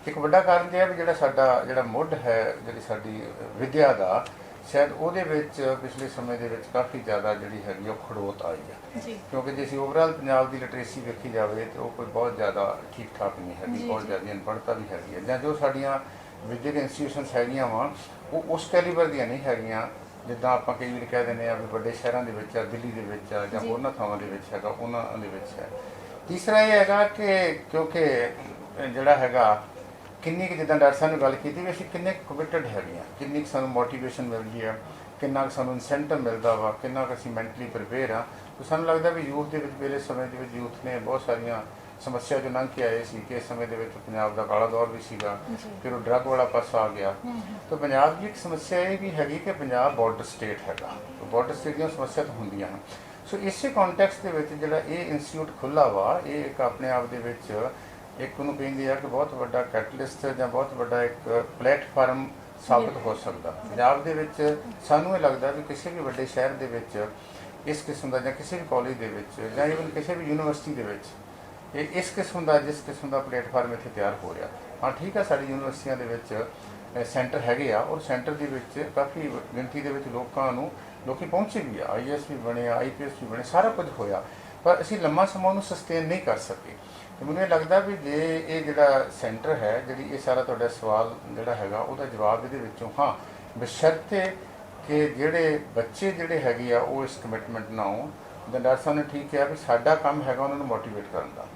ਇੱਕ ਵੱਡਾ ਕਾਰਨ ਇਹ ਹੈ ਵੀ ਜਿਹੜਾ ਮੁੱਢ ਹੈ ਜਿਹੜੀ ਸਾਡੀ ਵਿੱਦਿਆ ਦਾ, ਸ਼ਾਇਦ ਉਹਦੇ ਵਿੱਚ ਪਿਛਲੇ ਸਮੇਂ ਦੇ ਵਿੱਚ ਕਾਫੀ ਜ਼ਿਆਦਾ ਜਿਹੜੀ ਹੈਗੀ ਉਹ ਖੜੋਤ ਆਈ ਹੈ। ਕਿਉਂਕਿ ਜੇ ਅਸੀਂ ਓਵਰਆਲ ਪੰਜਾਬ ਦੀ ਲਿਟਰੇਸੀ ਵੇਖੀ ਜਾਵੇ ਤਾਂ ਉਹ ਕੋਈ ਬਹੁਤ ਜ਼ਿਆਦਾ ਠੀਕ ਠਾਕ ਨਹੀਂ ਹੈਗੀ, ਬਹੁਤ ਜ਼ਿਆਦਾ ਅਨਪੜ੍ਹਤਾ ਵੀ ਹੈਗੀ ਹੈ, ਜਾਂ ਜੋ ਸਾਡੀਆਂ ਵਿਦਿਅਕ ਇੰਸਟੀਟਿਊਸ਼ਨਸ ਹੈਗੀਆਂ ਵਾ ਉਹ ਉਸ ਕੈਲੀਬਰ ਦੀਆਂ ਨਹੀਂ ਹੈਗੀਆਂ ਜਿੱਦਾਂ ਆਪਾਂ ਕਈ ਵਾਰੀ ਕਹਿ ਦਿੰਦੇ ਆ ਵੀ ਵੱਡੇ ਸ਼ਹਿਰਾਂ ਦੇ ਵਿੱਚ ਆ, ਦਿੱਲੀ ਦੇ ਵਿੱਚ ਆ, ਜਾਂ ਹੋਰਨਾਂ ਥਾਵਾਂ ਦੇ ਵਿੱਚ ਹੈਗਾ, ਉਹਨਾਂ ਦੇ ਵਿੱਚ ਹੈ। ਤੀਸਰਾ ਇਹ ਹੈਗਾ ਕਿ ਕਿਉਂਕਿ ਜਿਹੜਾ ਹੈਗਾ ਕਿੰਨੀ ਕੁ, ਜਿੱਦਾਂ ਡਾਕਟਰ ਸਾਹਿਬ ਨੇ ਗੱਲ ਕੀਤੀ ਵੀ ਅਸੀਂ ਕਿੰਨੇ ਕਮਿਟਡ ਹੈਗੇ ਹਾਂ, ਕਿੰਨੀ ਕੁ ਸਾਨੂੰ ਮੋਟੀਵੇਸ਼ਨ ਮਿਲਦੀ ਹੈ, ਕਿੰਨਾ ਕੁ ਸਾਨੂੰ ਇਨਸੈਂਟਿਵ ਮਿਲਦਾ ਵਾ, ਕਿੰਨਾ ਕੁ ਅਸੀਂ ਮੈਂਟਲੀ ਪ੍ਰੀਪੇਅਰ ਆ। ਤਾਂ ਸਾਨੂੰ ਲੱਗਦਾ ਵੀ ਯੂਥ ਦੇ ਵਿੱਚ ਪਹਿਲੇ ਸਮੇਂ ਦੇ ਵਿੱਚ ਯੂਥ ਨੇ ਬਹੁਤ ਸਾਰੀਆਂ ਸਮੱਸਿਆ ਜੋ ਲੰਘ ਕੇ ਆਏ ਸੀ ਕਿ ਇਸ ਸਮੇਂ ਦੇ ਵਿੱਚ ਪੰਜਾਬ ਦਾ ਕਾਲਾ ਦੌਰ ਵੀ ਸੀਗਾ, ਫਿਰ ਉਹ ਡਰੱਗ ਵਾਲਾ ਪਾਸਾ ਆ ਗਿਆ। ਤਾਂ ਪੰਜਾਬ ਦੀ ਇੱਕ ਸਮੱਸਿਆ ਇਹ ਵੀ ਹੈਗੀ ਕਿ ਪੰਜਾਬ ਬਾਰਡਰ ਸਟੇਟ ਹੈਗਾ, ਬਾਰਡਰ ਸਟੇਟ ਦੀਆਂ ਸਮੱਸਿਆ ਤਾਂ ਹੁੰਦੀਆਂ ਹਨ। ਸੋ ਇਸੇ ਕੰਟੈਕਸਟ ਦੇ ਵਿੱਚ ਜਿਹੜਾ ਇਹ ਇੰਸਟੀਚਿਊਟ ਖੁੱਲ੍ਹਾ ਵਾ, ਇਹ ਇੱਕ ਆਪਣੇ ਆਪ ਦੇ ਵਿੱਚ ਇੱਕ ਉਹਨੂੰ ਕਹਿੰਦੇ ਆ ਕਿ ਬਹੁਤ ਵੱਡਾ ਕੈਟਲਿਸਟ ਜਾਂ ਬਹੁਤ ਵੱਡਾ ਇੱਕ ਪਲੇਟਫਾਰਮ ਸਾਬਤ ਹੋ ਸਕਦਾ। ਪੰਜਾਬ ਦੇ ਵਿੱਚ ਸਾਨੂੰ ਇਹ ਲੱਗਦਾ ਵੀ ਕਿਸੇ ਵੀ ਵੱਡੇ ਸ਼ਹਿਰ ਦੇ ਵਿੱਚ ਇਸ ਕਿਸਮ ਦਾ, ਜਾਂ ਕਿਸੇ ਵੀ ਕਾਲਜ ਦੇ ਵਿੱਚ, ਜਾਂ ਈਵਨ ਕਿਸੇ ਵੀ ਯੂਨੀਵਰਸਿਟੀ ਦੇ ਵਿੱਚ ਇਹ ਇਸ ਕਿਸਮ ਦਾ, ਜਿਸ ਕਿਸਮ ਦਾ ਪਲੇਟਫਾਰਮ ਇੱਥੇ ਤਿਆਰ ਹੋ ਰਿਹਾ। ਹਾਂ ਠੀਕ ਆ, ਸਾਡੀ ਯੂਨੀਵਰਸਿਟੀਆਂ ਦੇ ਵਿੱਚ ਸੈਂਟਰ ਹੈਗੇ ਆ, ਔਰ ਸੈਂਟਰ ਦੇ ਵਿੱਚ ਕਾਫੀ ਗਿਣਤੀ ਦੇ ਵਿੱਚ ਲੋਕੀ ਪਹੁੰਚੇ ਵੀ ਆ, IAS ਵੀ ਬਣੇ ਆ, IPS ਵੀ ਬਣੇ, ਸਾਰਾ ਕੁਝ ਹੋਇਆ, ਪਰ ਅਸੀਂ ਲੰਮਾ ਸਮਾਂ ਉਹਨੂੰ ਸਸਟੇਨ ਨਹੀਂ ਕਰ ਸਕੇ। ਤੇ ਮੈਨੂੰ ਇਹ ਲੱਗਦਾ ਵੀ ਜੇ ਇਹ ਜਿਹੜਾ ਸੈਂਟਰ ਹੈ, ਜਿਹੜੀ ਇਹ ਸਾਰਾ ਤੁਹਾਡਾ ਸਵਾਲ ਜਿਹੜਾ ਹੈਗਾ ਉਹਦਾ ਜਵਾਬ ਇਹਦੇ ਵਿੱਚੋਂ ਹਾਂ, ਬਸ਼ਰਤੇ ਕਿ ਜਿਹੜੇ ਬੱਚੇ ਜਿਹੜੇ ਹੈਗੇ ਆ ਉਹ ਇਸ ਕਮਿਟਮੈਂਟ ਨਾਲ ਆਉਣ। ਜਿੱਦਾਂ ਡਾਕਟਰ ਸਾਹਿਬ ਨੇ ਠੀਕ ਕਿਹਾ ਵੀ ਸਾਡਾ ਕੰਮ ਹੈਗਾ ਉਹਨਾਂ ਨੂੰ ਮੋਟੀਵੇਟ ਕਰਨ ਦਾ,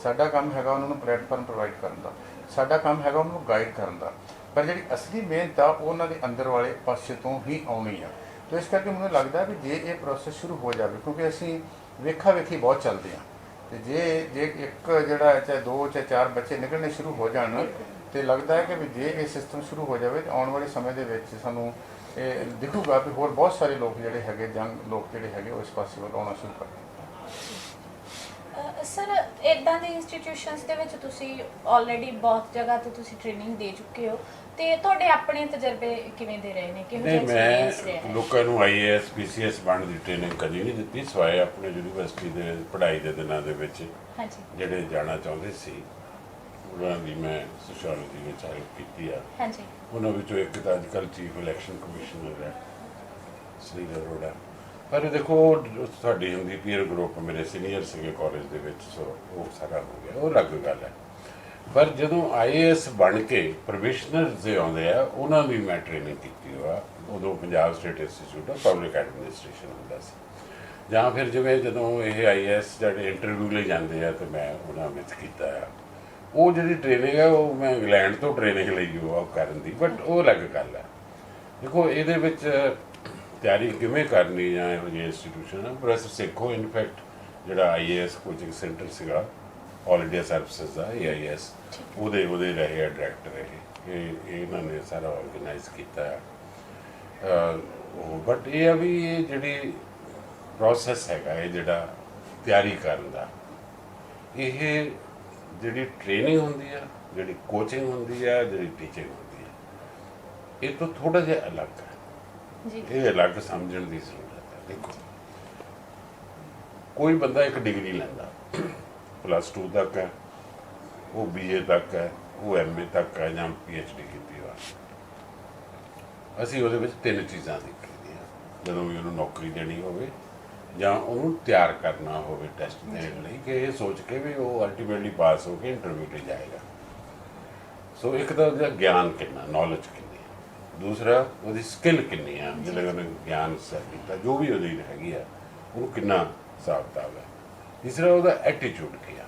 ਸਾਡਾ ਕੰਮ ਹੈਗਾ ਉਹਨਾਂ ਨੂੰ ਪਲੇਟਫਾਰਮ ਪ੍ਰੋਵਾਈਡ ਕਰਨ ਦਾ, ਸਾਡਾ ਕੰਮ ਹੈਗਾ ਉਹਨਾਂ ਨੂੰ ਗਾਈਡ ਕਰਨ ਦਾ, ਪਰ ਜਿਹੜੀ ਅਸਲੀ ਮਿਹਨਤ ਆ ਉਹ ਉਹਨਾਂ ਦੇ ਅੰਦਰ ਵਾਲੇ ਪਾਸੇ ਤੋਂ ਹੀ ਆਉਣੀ ਆ। ਤੇ ਇਸ ਕਰਕੇ ਮੈਨੂੰ ਲੱਗਦਾ ਵੀ ਜੇ ਇਹ ਪ੍ਰੋਸੈਸ ਸ਼ੁਰੂ ਹੋ ਜਾਵੇ, ਕਿਉਂਕਿ ਅਸੀਂ ਵੇਖਾ ਵੇਖੀ ਬਹੁਤ ਚੱਲਦੇ ਹਾਂ, ਤੇ ਜੇ ਇੱਕ ਜਿਹੜਾ ਚਾਹੇ 2 ਚਾਹੇ 4 ਬੱਚੇ ਨਿਕਲਣੇ ਸ਼ੁਰੂ ਹੋ ਜਾਣ, ਤੇ ਲੱਗਦਾ ਹੈ ਕਿ ਵੀ ਜੇ ਇਹ ਸਿਸਟਮ ਸ਼ੁਰੂ ਹੋ ਜਾਵੇ ਤਾਂ ਆਉਣ ਵਾਲੇ ਸਮੇਂ ਦੇ ਵਿੱਚ ਸਾਨੂੰ ਇਹ ਦਿਖੂਗਾ ਵੀ ਹੋਰ ਬਹੁਤ ਸਾਰੇ ਲੋਕ ਜਿਹੜੇ ਹੈਗੇ, ਜੰਗ ਲੋਕ ਜਿਹੜੇ ਹੈਗੇ ਉਹ ਇਸ ਪਾਸੇ ਵੱਲ ਆਉਣਾ ਸ਼ੁਰੂ ਕਰ ਦੇਣਗੇ। ਸਰ, ਇਦਾਂ ਦੇ ਇੰਸਟੀਟਿਊਸ਼ਨਸ ਦੇ ਵਿੱਚ ਤੁਸੀਂ ਆਲਰੇਡੀ ਬਹੁਤ ਜਗ੍ਹਾ ਤੇ ਤੁਸੀਂ ਟ੍ਰੇਨਿੰਗ ਦੇ ਚੁੱਕੇ ਹੋ, ਤੇ ਤੁਹਾਡੇ ਆਪਣੇ ਤਜਰਬੇ ਕਿਵੇਂ ਦੇ ਰਹੇ ਨੇ? ਕਿਹੋ ਜਿਹਾ ਐਕਸਪੀਰੀਅੰਸ ਰਿਹਾ ਹੈ? ਮੈਂ ਲੋਕਾਂ ਨੂੰ IAS PCS ਬਣਨ ਦੀ ਟ੍ਰੇਨਿੰਗ ਕਦੀ ਨਹੀਂ ਦਿੱਤੀ, ਸਿਵਾਏ ਆਪਣੇ ਯੂਨੀਵਰਸਿਟੀ ਦੇ ਪੜ੍ਹਾਈ ਦੇ ਦਿਨਾਂ ਦੇ ਵਿੱਚ ਜਿਹੜੇ ਜਾਣਾ ਚਾਹੁੰਦੇ ਸੀ ਉਹਨਾਂ ਦੀ ਮੈਂ ਸੋਸ਼ੀਓਲੋਜੀ ਵਿੱਚ ਹੈਲਪ ਕੀਤੀ ਆ। ਉਹਨਾਂ ਵਿੱਚੋਂ ਇੱਕ ਤਾਂ ਅੱਜ ਕੱਲ੍ਹ ਚੀਫ ਇਲੈਕਸ਼ਨ ਕਮਿਸ਼ਨਰ ਹੈ ਸੁਨੀਲ ਅਰੋੜਾ। ਪਰ ਦੇਖੋ ਸਾਡੀ ਹੁੰਦੀ ਪੀਅਰ ਗਰੁੱਪ, ਮੇਰੇ ਸੀਨੀਅਰ ਸੀਗੇ ਕਾਲਜ ਦੇ ਵਿੱਚ, ਸੋ ਉਹ ਸਾਰਾ ਹੋ ਗਿਆ, ਉਹ ਅਲੱਗ ਗੱਲ ਹੈ। ਪਰ ਜਦੋਂ IAS ਬਣ ਕੇ ਪ੍ਰੋਫੈਸ਼ਨਲਸ ਦੇ ਆਉਂਦੇ ਆ, ਉਹਨਾਂ ਦੀ ਮੈਂ ਟ੍ਰੇਨਿੰਗ ਕੀਤੀ ਹੋਆ। ਉਦੋਂ Punjab state institute of public administration ਹੁੰਦਾ ਸੀ, ਜਾਂ ਫਿਰ ਜਿਵੇਂ ਜਦੋਂ ਇਹ IAS ਜਿਹੜੇ ਇੰਟਰਵਿਊ ਲਈ ਜਾਂਦੇ ਆ, ਤੇ ਮੈਂ ਉਹਨਾਂ ਵਿੱਚ ਕੀਤਾ ਆ। ਉਹ ਜਿਹੜੀ ਟ੍ਰੇਨਿੰਗ ਹੈ ਉਹ ਮੈਂ ਇੰਗਲੈਂਡ ਤੋਂ ਟ੍ਰੇਨਿੰਗ ਲਈ ਉਹ ਕਰਨ ਦੀ, ਬਟ ਉਹ ਅਲੱਗ ਗੱਲ ਹੈ। ਦੇਖੋ ਇਹਦੇ ਵਿੱਚ ਤਿਆਰੀ ਕਿਵੇਂ ਕਰਨੀ ਜਾਂ ਇਹੋ ਜਿਹੇ ਇੰਸਟੀਟਿਊਸ਼ਨ ਹੈ, ਪ੍ਰੋਫੈਸਰ ਸੇਖੋ ਇਨਫੈਕਟ ਜਿਹੜਾ IAS ਕੋਚਿੰਗ ਸੈਂਟਰ ਸੀਗਾ ਆਲ ਇੰਡੀਆ ਸਰਵਿਸਿਜ਼ ਦਾ, AIS, ਉਹਦੇ ਰਹੇ ਆ ਡਾਇਰੈਕਟਰ। ਇਹ ਇਹਨਾਂ ਨੇ ਸਾਰਾ ਆਰਗੇਨਾਈਜ਼ ਕੀਤਾ ਹੈ। ਬਟ ਇਹ ਆ ਵੀ ਇਹ ਜਿਹੜੀ ਪ੍ਰੋਸੈਸ ਹੈਗਾ, ਇਹ ਜਿਹੜਾ ਤਿਆਰੀ ਕਰਨ ਦਾ, ਇਹ ਜਿਹੜੀ ਟ੍ਰੇਨਿੰਗ ਹੁੰਦੀ ਆ, ਜਿਹੜੀ ਕੋਚਿੰਗ ਹੁੰਦੀ ਆ, ਜਿਹੜੀ ਟੀਚਿੰਗ ਹੁੰਦੀ ਆ, ਇਹ ਤੋਂ ਥੋੜ੍ਹਾ ਜਿਹਾ ਅਲੱਗ ਹੈ। ਇਹ ਅਲੱਗ ਸਮਝਣ ਦੀ ਜ਼ਰੂਰਤ ਹੈ। ਦੇਖੋ ਕੋਈ ਬੰਦਾ ਇੱਕ ਡਿਗਰੀ ਲੈਂਦਾ, +2 ਤੱਕ ਹੈ, ਉਹ BA ਤੱਕ ਹੈ, ਉਹ MA ਤੱਕ ਹੈ, ਜਾਂ PhD ਕੀਤੀ ਹੋਇਆ। ਅਸੀਂ ਉਹਦੇ ਵਿੱਚ ਤਿੰਨ ਚੀਜ਼ਾਂ ਦੇਖੀਆਂ ਜਦੋਂ ਵੀ ਉਹਨੂੰ ਨੌਕਰੀ ਦੇਣੀ ਹੋਵੇ ਜਾਂ ਉਹਨੂੰ ਤਿਆਰ ਕਰਨਾ ਹੋਵੇ ਟੈਸਟ ਦੇਣ ਲਈ, ਕਿ ਇਹ ਸੋਚ ਕੇ ਵੀ ਉਹ ਅਲਟੀਮੇਟਲੀ ਪਾਸ ਹੋ ਕੇ ਇੰਟਰਵਿਊ 'ਤੇ ਜਾਏਗਾ। ਸੋ ਇੱਕ ਤਾਂ ਉਹਦਾ ਗਿਆਨ ਕਿੰਨਾ, ਨੌਲੇਜ ਕਿੰਨੀ ਹੈ, ਦੂਸਰਾ ਉਹਦੀ ਸਕਿੱਲ ਕਿੰਨੀ ਆ, ਜਿਹੜਾ ਉਹਨੇ ਗਿਆਨ ਸਿੱਖ ਕੀਤਾ ਜੋ ਵੀ ਉਹਦੀ ਹੈਗੀ ਆ ਉਹਨੂੰ ਕਿੰਨਾ ਹਿਸਾਬ ਕਿਤਾਬ ਹੈ, ਤੀਸਰਾ ਉਹਦਾ ਐਟੀਟਿਊਡ ਕੀ ਆ,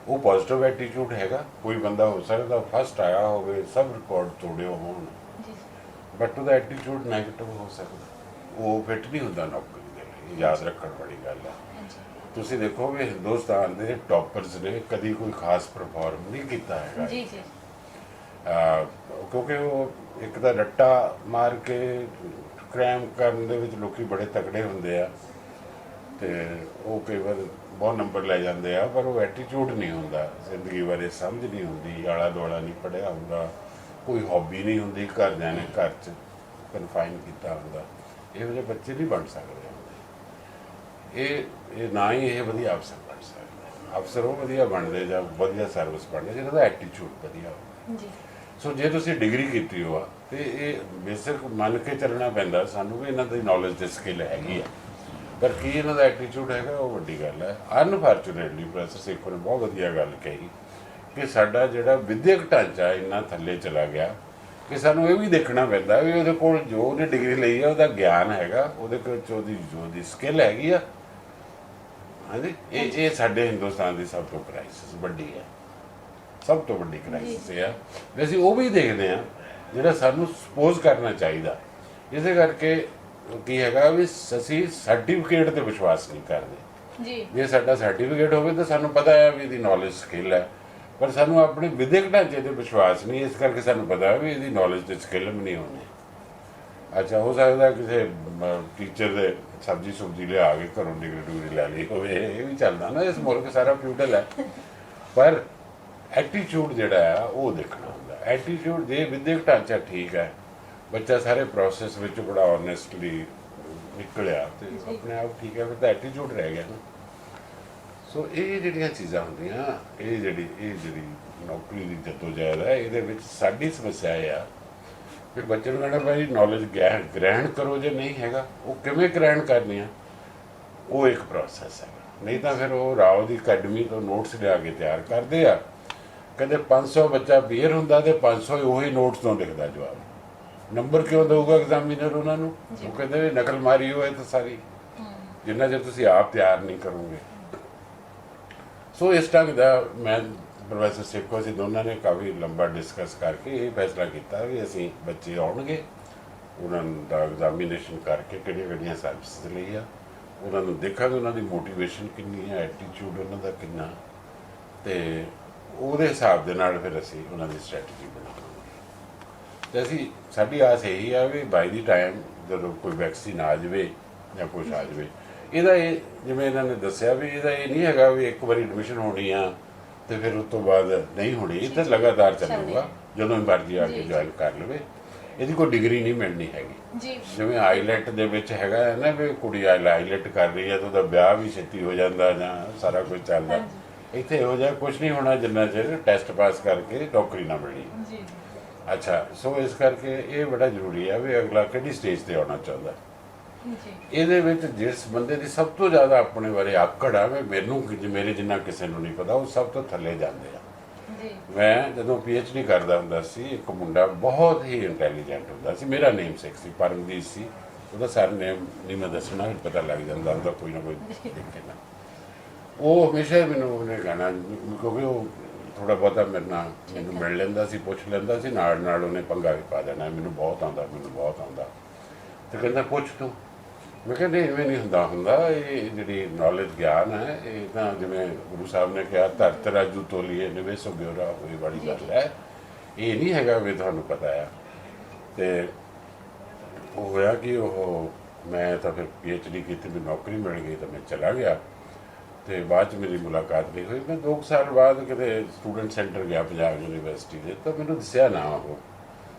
ਉਹ ਪੋਜ਼ਿਟਿਵ ਐਟੀਟਿਊਡ ਹੈਗਾ। ਕੋਈ ਬੰਦਾ ਹੋ ਸਕਦਾ ਫਸਟ ਆਇਆ ਹੋਵੇ, ਸਭ ਰਿਕਾਰਡ ਤੋੜੇ ਹੋਣ, ਬਟ ਉਹਦਾ ਐਟੀਟਿਊਡ ਨੈਗੇਟਿਵ ਹੋ ਸਕਦਾ, ਉਹ ਫਿੱਟ ਨਹੀਂ ਹੁੰਦਾ ਨੌਕਰੀ ਦੇ ਲਈ। ਯਾਦ ਰੱਖਣ ਵਾਲੀ ਗੱਲ ਹੈ। ਤੁਸੀਂ ਦੇਖੋ ਵੀ ਹਿੰਦੁਸਤਾਨ ਦੇ ਟੌਪਰਸ ਨੇ ਕਦੀ ਕੋਈ ਖਾਸ ਪਰਫਾਰਮ ਨਹੀਂ ਕੀਤਾ ਹੈਗਾ ਜੀ ਜੀ, ਕਿਉਂਕਿ ਉਹ ਇੱਕ ਤਾਂ ਰੱਟਾ ਮਾਰ ਕੇ ਕ੍ਰਾਈਮ ਕਰਨ ਦੇ ਵਿੱਚ ਲੋਕੀ ਬੜੇ ਤਕੜੇ ਹੁੰਦੇ ਆ ਤੇ ਉਹ ਕਈ ਵਾਰ ਬਹੁਤ ਨੰਬਰ ਲੈ ਜਾਂਦੇ ਆ, ਪਰ ਉਹ ਐਟੀਟਿਊਡ ਨਹੀਂ ਹੁੰਦਾ, ਜ਼ਿੰਦਗੀ ਬਾਰੇ ਸਮਝ ਨਹੀਂ ਹੁੰਦੀ, ਆਲਾ ਦੁਆਲਾ ਨਹੀਂ ਪੜ੍ਹਿਆ ਹੁੰਦਾ, ਕੋਈ ਹੌਬੀ ਨਹੀਂ ਹੁੰਦੀ, ਘਰਦਿਆਂ ਨੇ ਘਰ 'ਚ ਕਨਫਾਈਨ ਕੀਤਾ ਹੁੰਦਾ, ਇਹੋ ਜਿਹੇ ਬੱਚੇ ਨਹੀਂ ਬਣ ਸਕਦੇ। ਇਹ ਨਾ ਹੀ ਇਹ ਵਧੀਆ ਅਫਸਰ ਬਣ ਸਕਦੇ, ਅਫਸਰ ਉਹ ਵਧੀਆ ਬਣਦੇ ਜਾਂ ਵਧੀਆ ਸਰਵਿਸ ਬਣਦੇ ਜਿਹਨਾਂ ਦਾ ਐਟੀਟਿਊਡ ਵਧੀਆ ਹੋਵੇ। ਸੋ ਜੇ ਤੁਸੀਂ ਡਿਗਰੀ ਕੀਤੀ ਹੋ ਆ ਤੇ ਇਹ ਬੇਸਿਕ ਮੰਨ ਕੇ ਚੱਲਣਾ ਪੈਂਦਾ ਸਾਨੂੰ ਵੀ ਇਹਨਾਂ ਦੀ ਨੌਲੇਜ ਤੇ ਸਕਿੱਲ ਹੈਗੀ ਆ, ਪਰ ਕੀ ਇਹਨਾਂ ਦਾ ਐਟੀਟਿਊਡ ਹੈਗਾ ਉਹ ਵੱਡੀ ਗੱਲ ਹੈ। ਅਨਫੋਰਚੂਨੇਟਲੀ ਪ੍ਰੋਫੈਸਰ ਸੇਖੋਂ ਨੇ ਬਹੁਤ ਵਧੀਆ ਗੱਲ ਕਹੀ ਕਿ ਸਾਡਾ ਜਿਹੜਾ ਵਿਦਿਅਕ ਢਾਂਚਾ ਇੰਨਾ ਥੱਲੇ ਚਲਾ ਗਿਆ ਕਿ ਸਾਨੂੰ ਇਹ ਵੀ ਦੇਖਣਾ ਪੈਂਦਾ ਵੀ ਉਹਦੇ ਕੋਲ ਜੋ ਉਹਨੇ ਡਿਗਰੀ ਲਈ ਆ ਉਹਦਾ ਗਿਆਨ ਹੈਗਾ, ਉਹਦੇ ਕੋਲ ਜੋ ਉਹਦੀ ਸਕਿੱਲ ਹੈਗੀ ਆ। ਹਾਂਜੀ, ਇਹ ਸਾਡੇ ਹਿੰਦੁਸਤਾਨ ਦੀ ਸਭ ਤੋਂ ਕ੍ਰਾਈਸਿਸ ਵੱਡੀ ਹੈ, ਸਭ ਤੋਂ ਵੱਡੀ ਕ੍ਰਾਈਸਿਸ ਇਹ ਆ ਵੀ ਅਸੀਂ ਉਹ ਵੀ ਦੇਖਦੇ ਹਾਂ ਜਿਹੜਾ ਸਾਨੂੰ ਸਪੋਜ਼ ਕਰਨਾ ਚਾਹੀਦਾ। ਇਸੇ ਕਰਕੇ ਕੀ ਹੈਗਾ ਵੀ ਅਸੀਂ ਸਰਟੀਫਿਕੇਟ ਤੇ ਵਿਸ਼ਵਾਸ ਨਹੀਂ ਕਰਦੇ ਜੀ। ਜੇ ਸਾਡਾ ਸਰਟੀਫਿਕੇਟ ਹੋਵੇ ਤਾਂ ਸਾਨੂੰ ਪਤਾ ਹੈ ਵੀ ਇਹਦੀ ਨੌਲੇਜ ਸਕਿੱਲ ਹੈ, ਪਰ ਸਾਨੂੰ ਆਪਣੇ ਵਿਦਿਅਕ ਢਾਂਚੇ ਤੇ ਵਿਸ਼ਵਾਸ ਨਹੀਂ, ਇਸ ਕਰਕੇ ਸਾਨੂੰ ਪਤਾ ਵੀ ਇਹਦੀ ਨੌਲੇਜ ਤੇ ਸਕਿੱਲ ਵੀ ਨਹੀਂ ਹੋਣੀ। ਅੱਛਾ, ਹੋ ਸਕਦਾ ਕਿਸੇ ਟੀਚਰ ਦੇ ਸਬਜ਼ੀ ਸੁਬਜ਼ੀ ਲਿਆ ਕੇ ਘਰੋਂ ਡਿਗਰੀ ਲੈ ਲਈ ਹੋਵੇ, ਇਹ ਵੀ ਚੱਲਦਾ ਨਾ, ਇਸ ਮੁਲਕ ਸਾਰਾ ਫਿਊਡਲ ਹੈ, ਪਰ ਐਟੀਟਿਊਡ ਜਿਹੜਾ ਆ ਉਹ ਦੇਖਣਾ ਹੁੰਦਾ। ਐਟੀਟਿਊਡ ਜੇ ਵਿਦਿਅਕ ਢਾਂਚਾ ਠੀਕ ਹੈ, ਬੱਚਾ ਸਾਰੇ ਪ੍ਰੋਸੈਸ ਵਿੱਚ ਬੜਾ ਓਨੈਸਟਲੀ ਨਿਕਲਿਆ ਤੇ ਆਪਣੇ ਆਪ ਠੀਕ ਹੈ, ਫਿਰ ਤਾਂ ਐਟੀਟਿਊਡ ਰਹਿ ਗਿਆ ਨਾ। ਸੋ ਇਹ ਜਿਹੜੀਆਂ ਚੀਜ਼ਾਂ ਹੁੰਦੀਆਂ, ਇਹ ਜਿਹੜੀ ਨੌਕਰੀ ਦੀ ਜਦੋਜਹਿਦ ਹੈ, ਇਹਦੇ ਵਿੱਚ ਸਾਡੀ ਸਮੱਸਿਆ ਇਹ ਆ ਫਿਰ ਬੱਚੇ ਨੂੰ ਕਹਿਣਾ ਭਾਈ ਨੌਲੇਜ ਗ੍ਰਹਿਣ ਕਰੋ, ਜੇ ਨਹੀਂ ਹੈਗਾ ਉਹ ਕਿਵੇਂ ਗ੍ਰਹਿਣ ਕਰਨੀ ਆ, ਉਹ ਇੱਕ ਪ੍ਰੋਸੈਸ ਹੈ। ਨਹੀਂ ਤਾਂ ਫਿਰ ਉਹ ਰਾਓ ਦੀ ਅਕੈਡਮੀ ਤੋਂ ਨੋਟਸ ਲਿਆ ਕੇ ਤਿਆਰ ਕਰਦੇ ਆ, ਕਦੇ 500 ਬੱਚਾ ਬੀਅਰ ਹੁੰਦਾ ਤੇ 500 ਉਹੀ ਨੋਟਸ ਤੋਂ ਲਿਖਦਾ ਜਵਾਬ। ਨੰਬਰ ਕਿਉਂ ਦੇਊਗਾ ਐਗਜ਼ਾਮੀਨਰ ਉਹਨਾਂ ਨੂੰ? ਉਹ ਕਹਿੰਦੇ ਵੀ ਨਕਲ ਮਾਰੀ ਹੋਏ ਤਾਂ ਸਾਰੀ, ਜਿੰਨਾ ਚਿਰ ਤੁਸੀਂ ਆਪ ਤਿਆਰ ਨਹੀਂ ਕਰੋਗੇ। ਸੋ ਇਸ ਢੰਗ ਦਾ ਮੈਂ ਪ੍ਰੋਫੈਸਰ ਸੇਖੋਂ ਅਸੀਂ ਦੋਨਾਂ ਨੇ ਕਾਫੀ ਲੰਬਾ ਡਿਸਕਸ ਕਰਕੇ ਇਹ ਫੈਸਲਾ ਕੀਤਾ ਵੀ ਅਸੀਂ ਬੱਚੇ ਆਉਣਗੇ, ਉਹਨਾਂ ਦਾ ਐਗਜ਼ਾਮੀਨੇਸ਼ਨ ਕਰਕੇ ਕਿਹੜੀਆਂ ਸਰਵਿਸਿਜ਼ ਲਈ ਆ, ਉਹਨਾਂ ਨੂੰ ਦੇਖਾਂਗੇ ਉਹਨਾਂ ਦੀ ਮੋਟੀਵੇਸ਼ਨ ਕਿੰਨੀ ਹੈ, ਐਟੀਟਿਊਡ ਉਹਨਾਂ ਦਾ ਕਿੰਨਾ, ਤੇ ਉਹਦੇ ਹਿਸਾਬ ਦੇ ਨਾਲ ਫਿਰ ਅਸੀਂ ਉਹਨਾਂ ਦੀ ਸਟ੍ਰੈਟਜੀ ਬਣਾਵਾਂਗੇ। ਤੇ ਅਸੀਂ ਸਾਡੀ ਆਸ ਇਹੀ ਆ ਵੀ ਬਾਈ ਦੀ ਟਾਈਮ ਜਦੋਂ ਕੋਈ ਵੈਕਸੀਨ ਆ ਜਾਵੇ ਜਾਂ ਕੁਛ ਆ ਜਾਵੇ, ਇਹਦਾ ਇਹ ਜਿਵੇਂ ਇਹਨਾਂ ਨੇ ਦੱਸਿਆ ਵੀ ਇਹਦਾ ਇਹ ਨਹੀਂ ਹੈਗਾ ਵੀ ਇੱਕ ਵਾਰੀ ਐਡਮਿਸ਼ਨ ਹੋਣੀ ਆ ਤੇ ਫਿਰ ਉਸ ਤੋਂ ਬਾਅਦ ਨਹੀਂ ਹੋਣੀ, ਇਹ ਤਾਂ ਲਗਾਤਾਰ ਚੱਲੂਗਾ, ਜਦੋਂ ਮਰਜ਼ੀ ਆ ਕੇ ਜੁਆਇਨ ਕਰ ਲਵੇ। ਇਹਦੀ ਕੋਈ ਡਿਗਰੀ ਨਹੀਂ ਮਿਲਣੀ ਹੈਗੀ। ਜਿਵੇਂ ਆਈਲੈਟ ਦੇ ਵਿੱਚ ਹੈਗਾ ਹੈ ਨਾ ਵੀ ਕੁੜੀ ਆਈਲੈਟ ਕਰ ਰਹੀ ਹੈ ਤਾਂ ਉਹਦਾ ਵਿਆਹ ਵੀ ਛੇਤੀ ਹੋ ਜਾਂਦਾ ਜਾਂ ਸਾਰਾ ਕੁਝ ਚੱਲਦਾ, ਇੱਥੇ ਇਹੋ ਜਿਹਾ ਕੁਝ ਨਹੀਂ ਹੋਣਾ ਜਿੰਨਾ ਚਿਰ ਟੈਸਟ ਪਾਸ ਕਰਕੇ ਨੌਕਰੀ ਨਾ ਮਿਲਣੀ। ਅੱਛਾ, ਸੋ ਇਸ ਕਰਕੇ ਇਹ ਬੜਾ ਜ਼ਰੂਰੀ ਹੈ ਵੀ ਅਗਲਾ ਕਿਹੜੀ ਸਟੇਜ ਤੇ ਆਉਣਾ ਚਾਹੁੰਦਾ। ਇਹਦੇ ਵਿੱਚ ਜਿਸ ਬੰਦੇ ਦੀ ਸਭ ਤੋਂ ਜ਼ਿਆਦਾ ਆਪਣੇ ਬਾਰੇ ਆਕੜ ਆ, ਮੇਰੇ ਜਿੰਨਾ ਕਿਸੇ ਨੂੰ ਨਹੀਂ ਪਤਾ, ਉਹ ਸਭ ਤੋਂ ਥੱਲੇ ਜਾਂਦੇ ਆ। ਮੈਂ ਜਦੋਂ PhD ਕਰਦਾ ਹੁੰਦਾ ਸੀ, ਇੱਕ ਮੁੰਡਾ ਬਹੁਤ ਹੀ ਇੰਟੈਲੀਜੈਂਟ ਹੁੰਦਾ ਸੀ, ਮੇਰਾ ਨੇਮ ਸਿਕ ਸੀ, ਪਰਮਜੀਤ ਸੀ, ਉਹਦਾ ਸਰ ਨੇਮ ਨਹੀਂ ਮੈਂ ਦੱਸਣਾ, ਪਤਾ ਲੱਗ ਜਾਂਦਾ ਹੁੰਦਾ ਕੋਈ ਨਾ ਕੋਈ ਦੇਖੇ ਨਾ। ਉਹ ਹਮੇਸ਼ਾ ਮੈਨੂੰ ਉਹਨੇ ਕਹਿਣਾ, ਕਿਉਂਕਿ ਉਹ ਥੋੜ੍ਹਾ ਬਹੁਤਾ ਮੈਨੂੰ ਮਿਲ ਲੈਂਦਾ ਸੀ, ਪੁੱਛ ਲੈਂਦਾ ਸੀ, ਨਾਲ ਨਾਲ ਉਹਨੇ ਪੰਗਾ ਵੀ ਪਾ ਦੇਣਾ, ਮੈਨੂੰ ਬਹੁਤ ਆਉਂਦਾ ਤੇ ਕਹਿੰਦਾ ਪੁੱਛ ਤੂੰ। ਮੈਂ ਕਿਹਾ ਨਹੀਂ, ਇਵੇਂ ਨਹੀਂ ਹੁੰਦਾ, ਇਹ ਜਿਹੜੀ ਨੌਲੇਜ ਗਿਆਨ ਹੈ ਇਹ ਤਾਂ ਜਿਵੇਂ ਗੁਰੂ ਸਾਹਿਬ ਨੇ ਕਿਹਾ ਧਰਤ ਰਾਜੂ ਤੋਲੀਏ ਨਿਵੇਸੋ ਗਿਓਰਾ ਹੋਈ ਵਾਲੀ ਗੱਲ ਹੈ, ਇਹ ਨਹੀਂ ਹੈਗਾ ਵੀ ਤੁਹਾਨੂੰ ਪਤਾ ਆ। ਤੇ ਉਹ ਹੋਇਆ ਕਿ ਮੈਂ ਤਾਂ ਫਿਰ PhD ਕੀਤੀ, ਮੈਨੂੰ ਨੌਕਰੀ ਮਿਲ ਗਈ ਤਾਂ ਮੈਂ ਚਲਾ ਗਿਆ, ਤੇ ਬਾਅਦ 'ਚ ਮੇਰੀ ਮੁਲਾਕਾਤ ਨਹੀਂ ਹੋਈ। ਮੈਂ 2 ਸਾਲ ਬਾਅਦ ਕਿਤੇ ਸਟੂਡੈਂਟ ਸੈਂਟਰ ਗਿਆ ਪੰਜਾਬ ਯੂਨੀਵਰਸਿਟੀ ਦੇ, ਤਾਂ ਮੈਨੂੰ ਦੱਸਿਆ ਨਾ ਉਹ।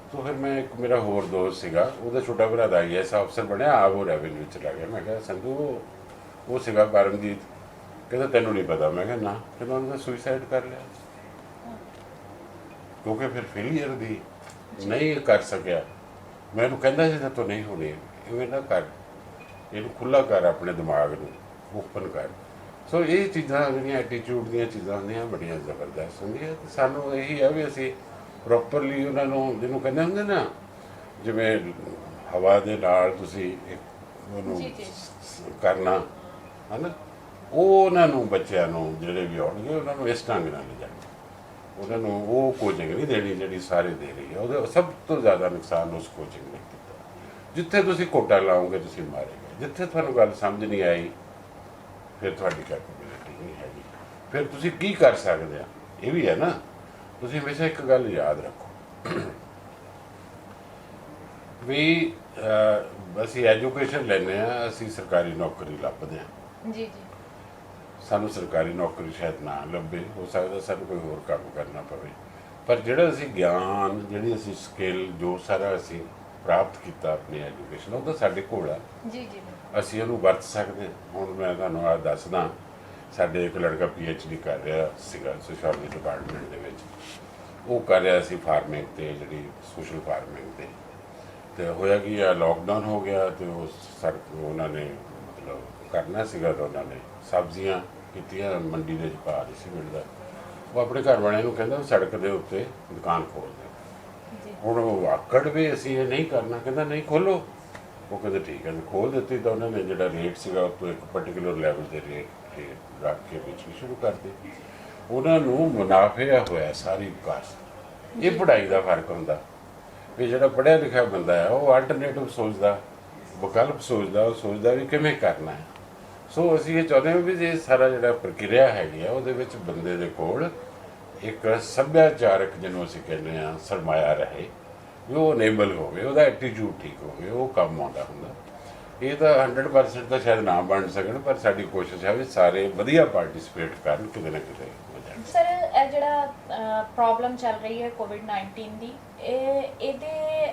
तो फिर मैं एक मेरा होर दोस्त सीगा, ਉਹਦਾ ਛੋਟਾ ਭਰਾ ਦਾ IAS ਅਫਸਰ ਬਣਿਆ, ਆਪ ਉਹ ਰੈਵਨਿਊ ਚਲਾ ਗਿਆ। ਮੈਂ ਕਿਹਾ ਸੰਧੂ ਉਹ ਸੀਗਾ ਪਰਮਜੀਤ, ਕਹਿੰਦਾ ਤੈਨੂੰ ਨਹੀਂ ਪਤਾ। ਮੈਂ ਕਿਹਾ ਨਾ, ਕਹਿੰਦਾ ਉਹਨੇ ਸੁਸਾਈਡ ਕਰ ਲਿਆ ਕਿਉਂਕਿ ਫਿਰ ਫੇਲੀਅਰ ਦੀ ਨਹੀਂ ਕਰ ਸਕਿਆ ਮੈਂ ਉਹਨੂੰ ਕਹਿੰਦਾ ਸੀ ਤਾਂ ਨਹੀਂ ਹੋਣੀ, ਇਵੇਂ ਨਾ ਕਰ, ਇਹਨੂੰ ਖੁੱਲ੍ਹਾ ਕਰ, ਆਪਣੇ ਦਿਮਾਗ ਨੂੰ ਓਪਨ ਕਰ। ਸੋ ਇਹ ਚੀਜ਼ਾਂ ਜਿਹੜੀਆਂ ਐਟੀਟਿਊਡ ਦੀਆਂ ਚੀਜ਼ਾਂ ਹੁੰਦੀਆਂ ਬੜੀਆਂ ਜ਼ਬਰਦਸਤ ਹੁੰਦੀਆਂ, ਅਤੇ ਸਾਨੂੰ ਇਹੀ ਹੈ ਵੀ ਅਸੀਂ ਪ੍ਰੋਪਰਲੀ ਉਹਨਾਂ ਨੂੰ, ਜਿਹਨੂੰ ਕਹਿੰਦੇ ਹੁੰਦੇ ਨਾ, ਜਿਵੇਂ ਹਵਾ ਦੇ ਨਾਲ ਤੁਸੀਂ ਇੱਕ ਉਹਨੂੰ ਕਰਨਾ ਹੈ ਨਾ, ਉਹ ਉਹਨਾਂ ਨੂੰ ਬੱਚਿਆਂ ਨੂੰ ਜਿਹੜੇ ਵੀ ਆਉਣਗੇ ਉਹਨਾਂ ਨੂੰ ਇਸ ਢੰਗ ਨਾਲ ਲਿਜਾਣਾ, ਉਹਨਾਂ ਨੂੰ ਉਹ ਕੋਚਿੰਗ ਨਹੀਂ ਦੇਣੀ ਜਿਹੜੀ ਸਾਰੇ ਦੇ ਰਹੀ ਹੈ। ਉਹਦਾ ਸਭ ਤੋਂ ਜ਼ਿਆਦਾ ਨੁਕਸਾਨ ਉਸ ਕੋਚਿੰਗ ਨੇ ਕੀਤਾ। ਜਿੱਥੇ ਤੁਸੀਂ ਕੋਟਾ ਲਾਓਗੇ ਤੁਸੀਂ ਮਾਰੇਗੇ, ਜਿੱਥੇ ਤੁਹਾਨੂੰ ਗੱਲ ਸਮਝ ਨਹੀਂ ਆਈ ਫਿਰ ਤੁਹਾਡੀ ਕੈਪੇਬਿਲਿਟੀ ਨਹੀਂ ਹੈਗੀ, ਫਿਰ ਤੁਸੀਂ ਕੀ ਕਰ ਸਕਦੇ ਆ, ਇਹ ਵੀ ਹੈ ਨਾ। ਤੁਸੀਂ ਹਮੇਸ਼ਾ ਇੱਕ ਗੱਲ ਯਾਦ ਰੱਖੋ ਵੀ ਅਸੀਂ ਐਜੂਕੇਸ਼ਨ ਲੈਂਦੇ ਹਾਂ, ਅਸੀਂ ਸਰਕਾਰੀ ਨੌਕਰੀ ਲੱਭਦੇ ਹਾਂ। ਜੀ ਜੀ। ਸਾਨੂੰ ਸਰਕਾਰੀ ਨੌਕਰੀ ਸ਼ਾਇਦ ਨਾ ਲੱਭੇ, ਹੋ ਸਕਦਾ ਸਾਨੂੰ ਕੋਈ ਹੋਰ ਕੰਮ ਕਰਨਾ ਪਵੇ, ਪਰ ਜਿਹੜਾ ਅਸੀਂ ਗਿਆਨ, ਜਿਹੜੀ ਅਸੀਂ ਸਕਿੱਲ, ਜੋ ਸਾਰਾ ਅਸੀਂ ਪ੍ਰਾਪਤ ਕੀਤਾ ਆਪਣੀ ਐਜੂਕੇਸ਼ਨ, ਉਹ ਤਾਂ ਸਾਡੇ ਕੋਲ ਆ। ਜੀ ਜੀ। ਅਸੀਂ ਉਹਨੂੰ ਵਰਤ ਸਕਦੇ ਹਾਂ। ਹੁਣ ਮੈਂ ਤੁਹਾਨੂੰ ਆ ਦੱਸਦਾ, ਸਾਡੇ ਇੱਕ ਲੜਕਾ PhD ਕਰ ਰਿਹਾ ਸੀਗਾ ਸੋਸ਼ੀਓਲੋਜੀ ਡਿਪਾਰਟਮੈਂਟ ਦੇ ਵਿੱਚ, ਉਹ ਕਰ ਰਿਹਾ ਸੀ ਫਾਰਮਿੰਗ 'ਤੇ, ਜਿਹੜੀ ਸੋਸ਼ਲ ਫਾਰਮਿੰਗ 'ਤੇ। ਅਤੇ ਹੋਇਆ ਕਿ ਆ ਲੋਕਡਾਊਨ ਹੋ ਗਿਆ, ਅਤੇ ਉਹ ਉਹਨਾਂ ਨੇ ਮਤਲਬ ਕਰਨਾ ਸੀਗਾ, ਤਾਂ ਉਹਨਾਂ ਨੇ ਸਬਜ਼ੀਆਂ ਕੀਤੀਆਂ, ਮੰਡੀ ਦੇ ਵਿੱਚ ਭਾਅ ਨਹੀਂ ਸੀ ਮਿਲਦਾ। ਉਹ ਆਪਣੇ ਘਰ ਵਾਲਿਆਂ ਨੂੰ ਕਹਿੰਦਾ ਸੜਕ ਦੇ ਉੱਤੇ ਦੁਕਾਨ ਖੋਲ੍ਹ ਦੇ। ਹੁਣ ਉਹ ਆਕੜ ਵੀ ਅਸੀਂ ਇਹ ਨਹੀਂ ਕਰਨਾ, ਕਹਿੰਦਾ ਨਹੀਂ ਖੋਲ੍ਹੋ। ਉਹ ਕਹਿੰਦੇ ਠੀਕ ਹੈ, ਖੋਲ੍ਹ ਦਿੱਤੀ। ਤਾਂ ਉਹਨਾਂ ਨੇ ਜਿਹੜਾ ਰੇਟ ਸੀਗਾ ਉਹ ਤੋਂ ਇੱਕ ਪਰਟੀਕੂਲਰ ਲੈਵਲ ਦੇ ਰੇਟ ਰੱਖ ਕੇ ਵੇਚਣੀ ਸ਼ੁਰੂ ਕਰ ਦਿੱਤੀ। ਉਹਨਾਂ ਨੂੰ ਮੁਨਾਫਿਆ ਹੋਇਆ ਸਾਰੀ ਵਿਕਾਸ। ਇਹ ਪੜ੍ਹਾਈ ਦਾ ਫਰਕ ਹੁੰਦਾ ਵੀ ਜਿਹੜਾ ਪੜ੍ਹਿਆ ਲਿਖਿਆ ਬੰਦਾ ਹੈ ਉਹ ਆਲਟਰਨੇਟਿਵ ਸੋਚਦਾ, ਵਿਕਲਪ ਸੋਚਦਾ, ਉਹ ਸੋਚਦਾ ਵੀ ਕਿਵੇਂ ਕਰਨਾ ਹੈ। ਸੋ ਅਸੀਂ ਇਹ ਚਾਹੁੰਦੇ ਹਾਂ ਵੀ ਜੇ ਸਾਰਾ ਜਿਹੜਾ ਪ੍ਰਕਿਰਿਆ ਹੈਗੀ ਆ ਉਹਦੇ ਵਿੱਚ ਬੰਦੇ ਦੇ ਕੋਲ ਇੱਕ ਸੱਭਿਆਚਾਰਕ, ਜਿਹਨੂੰ ਅਸੀਂ ਕਹਿੰਦੇ ਹਾਂ, ਸਰਮਾਇਆ ਰਹੇ, ਵੀ ਉਹ ਅਨੇਬਲ ਹੋਵੇ, ਉਹਦਾ ਐਟੀਟਿਊਡ ਠੀਕ ਹੋਵੇ, ਉਹ ਕੰਮ ਆਉਂਦਾ ਹੁੰਦਾ। ਇਹ ਤਾਂ 100% ਤਾਂ ਸ਼ਾਇਦ ਨਾ ਬਣ ਸਕਣ, ਪਰ ਸਾਡੀ ਕੋਸ਼ਿਸ਼ ਹੈ ਵੀ ਸਾਰੇ ਵਧੀਆ ਪਾਰਟਿਸਿਪੇਟ ਕਰਨ, ਕਿਤੇ ਨਾ ਕਿਤੇ ਹੋ ਜਾਣ। ਸਰ, ਇਹ ਜਿਹੜਾ ਪ੍ਰੋਬਲਮ ਚੱਲ ਰਹੀ ਹੈ ਕੋਵਿਡ-19 ਦੀ, ਇਹਦੇ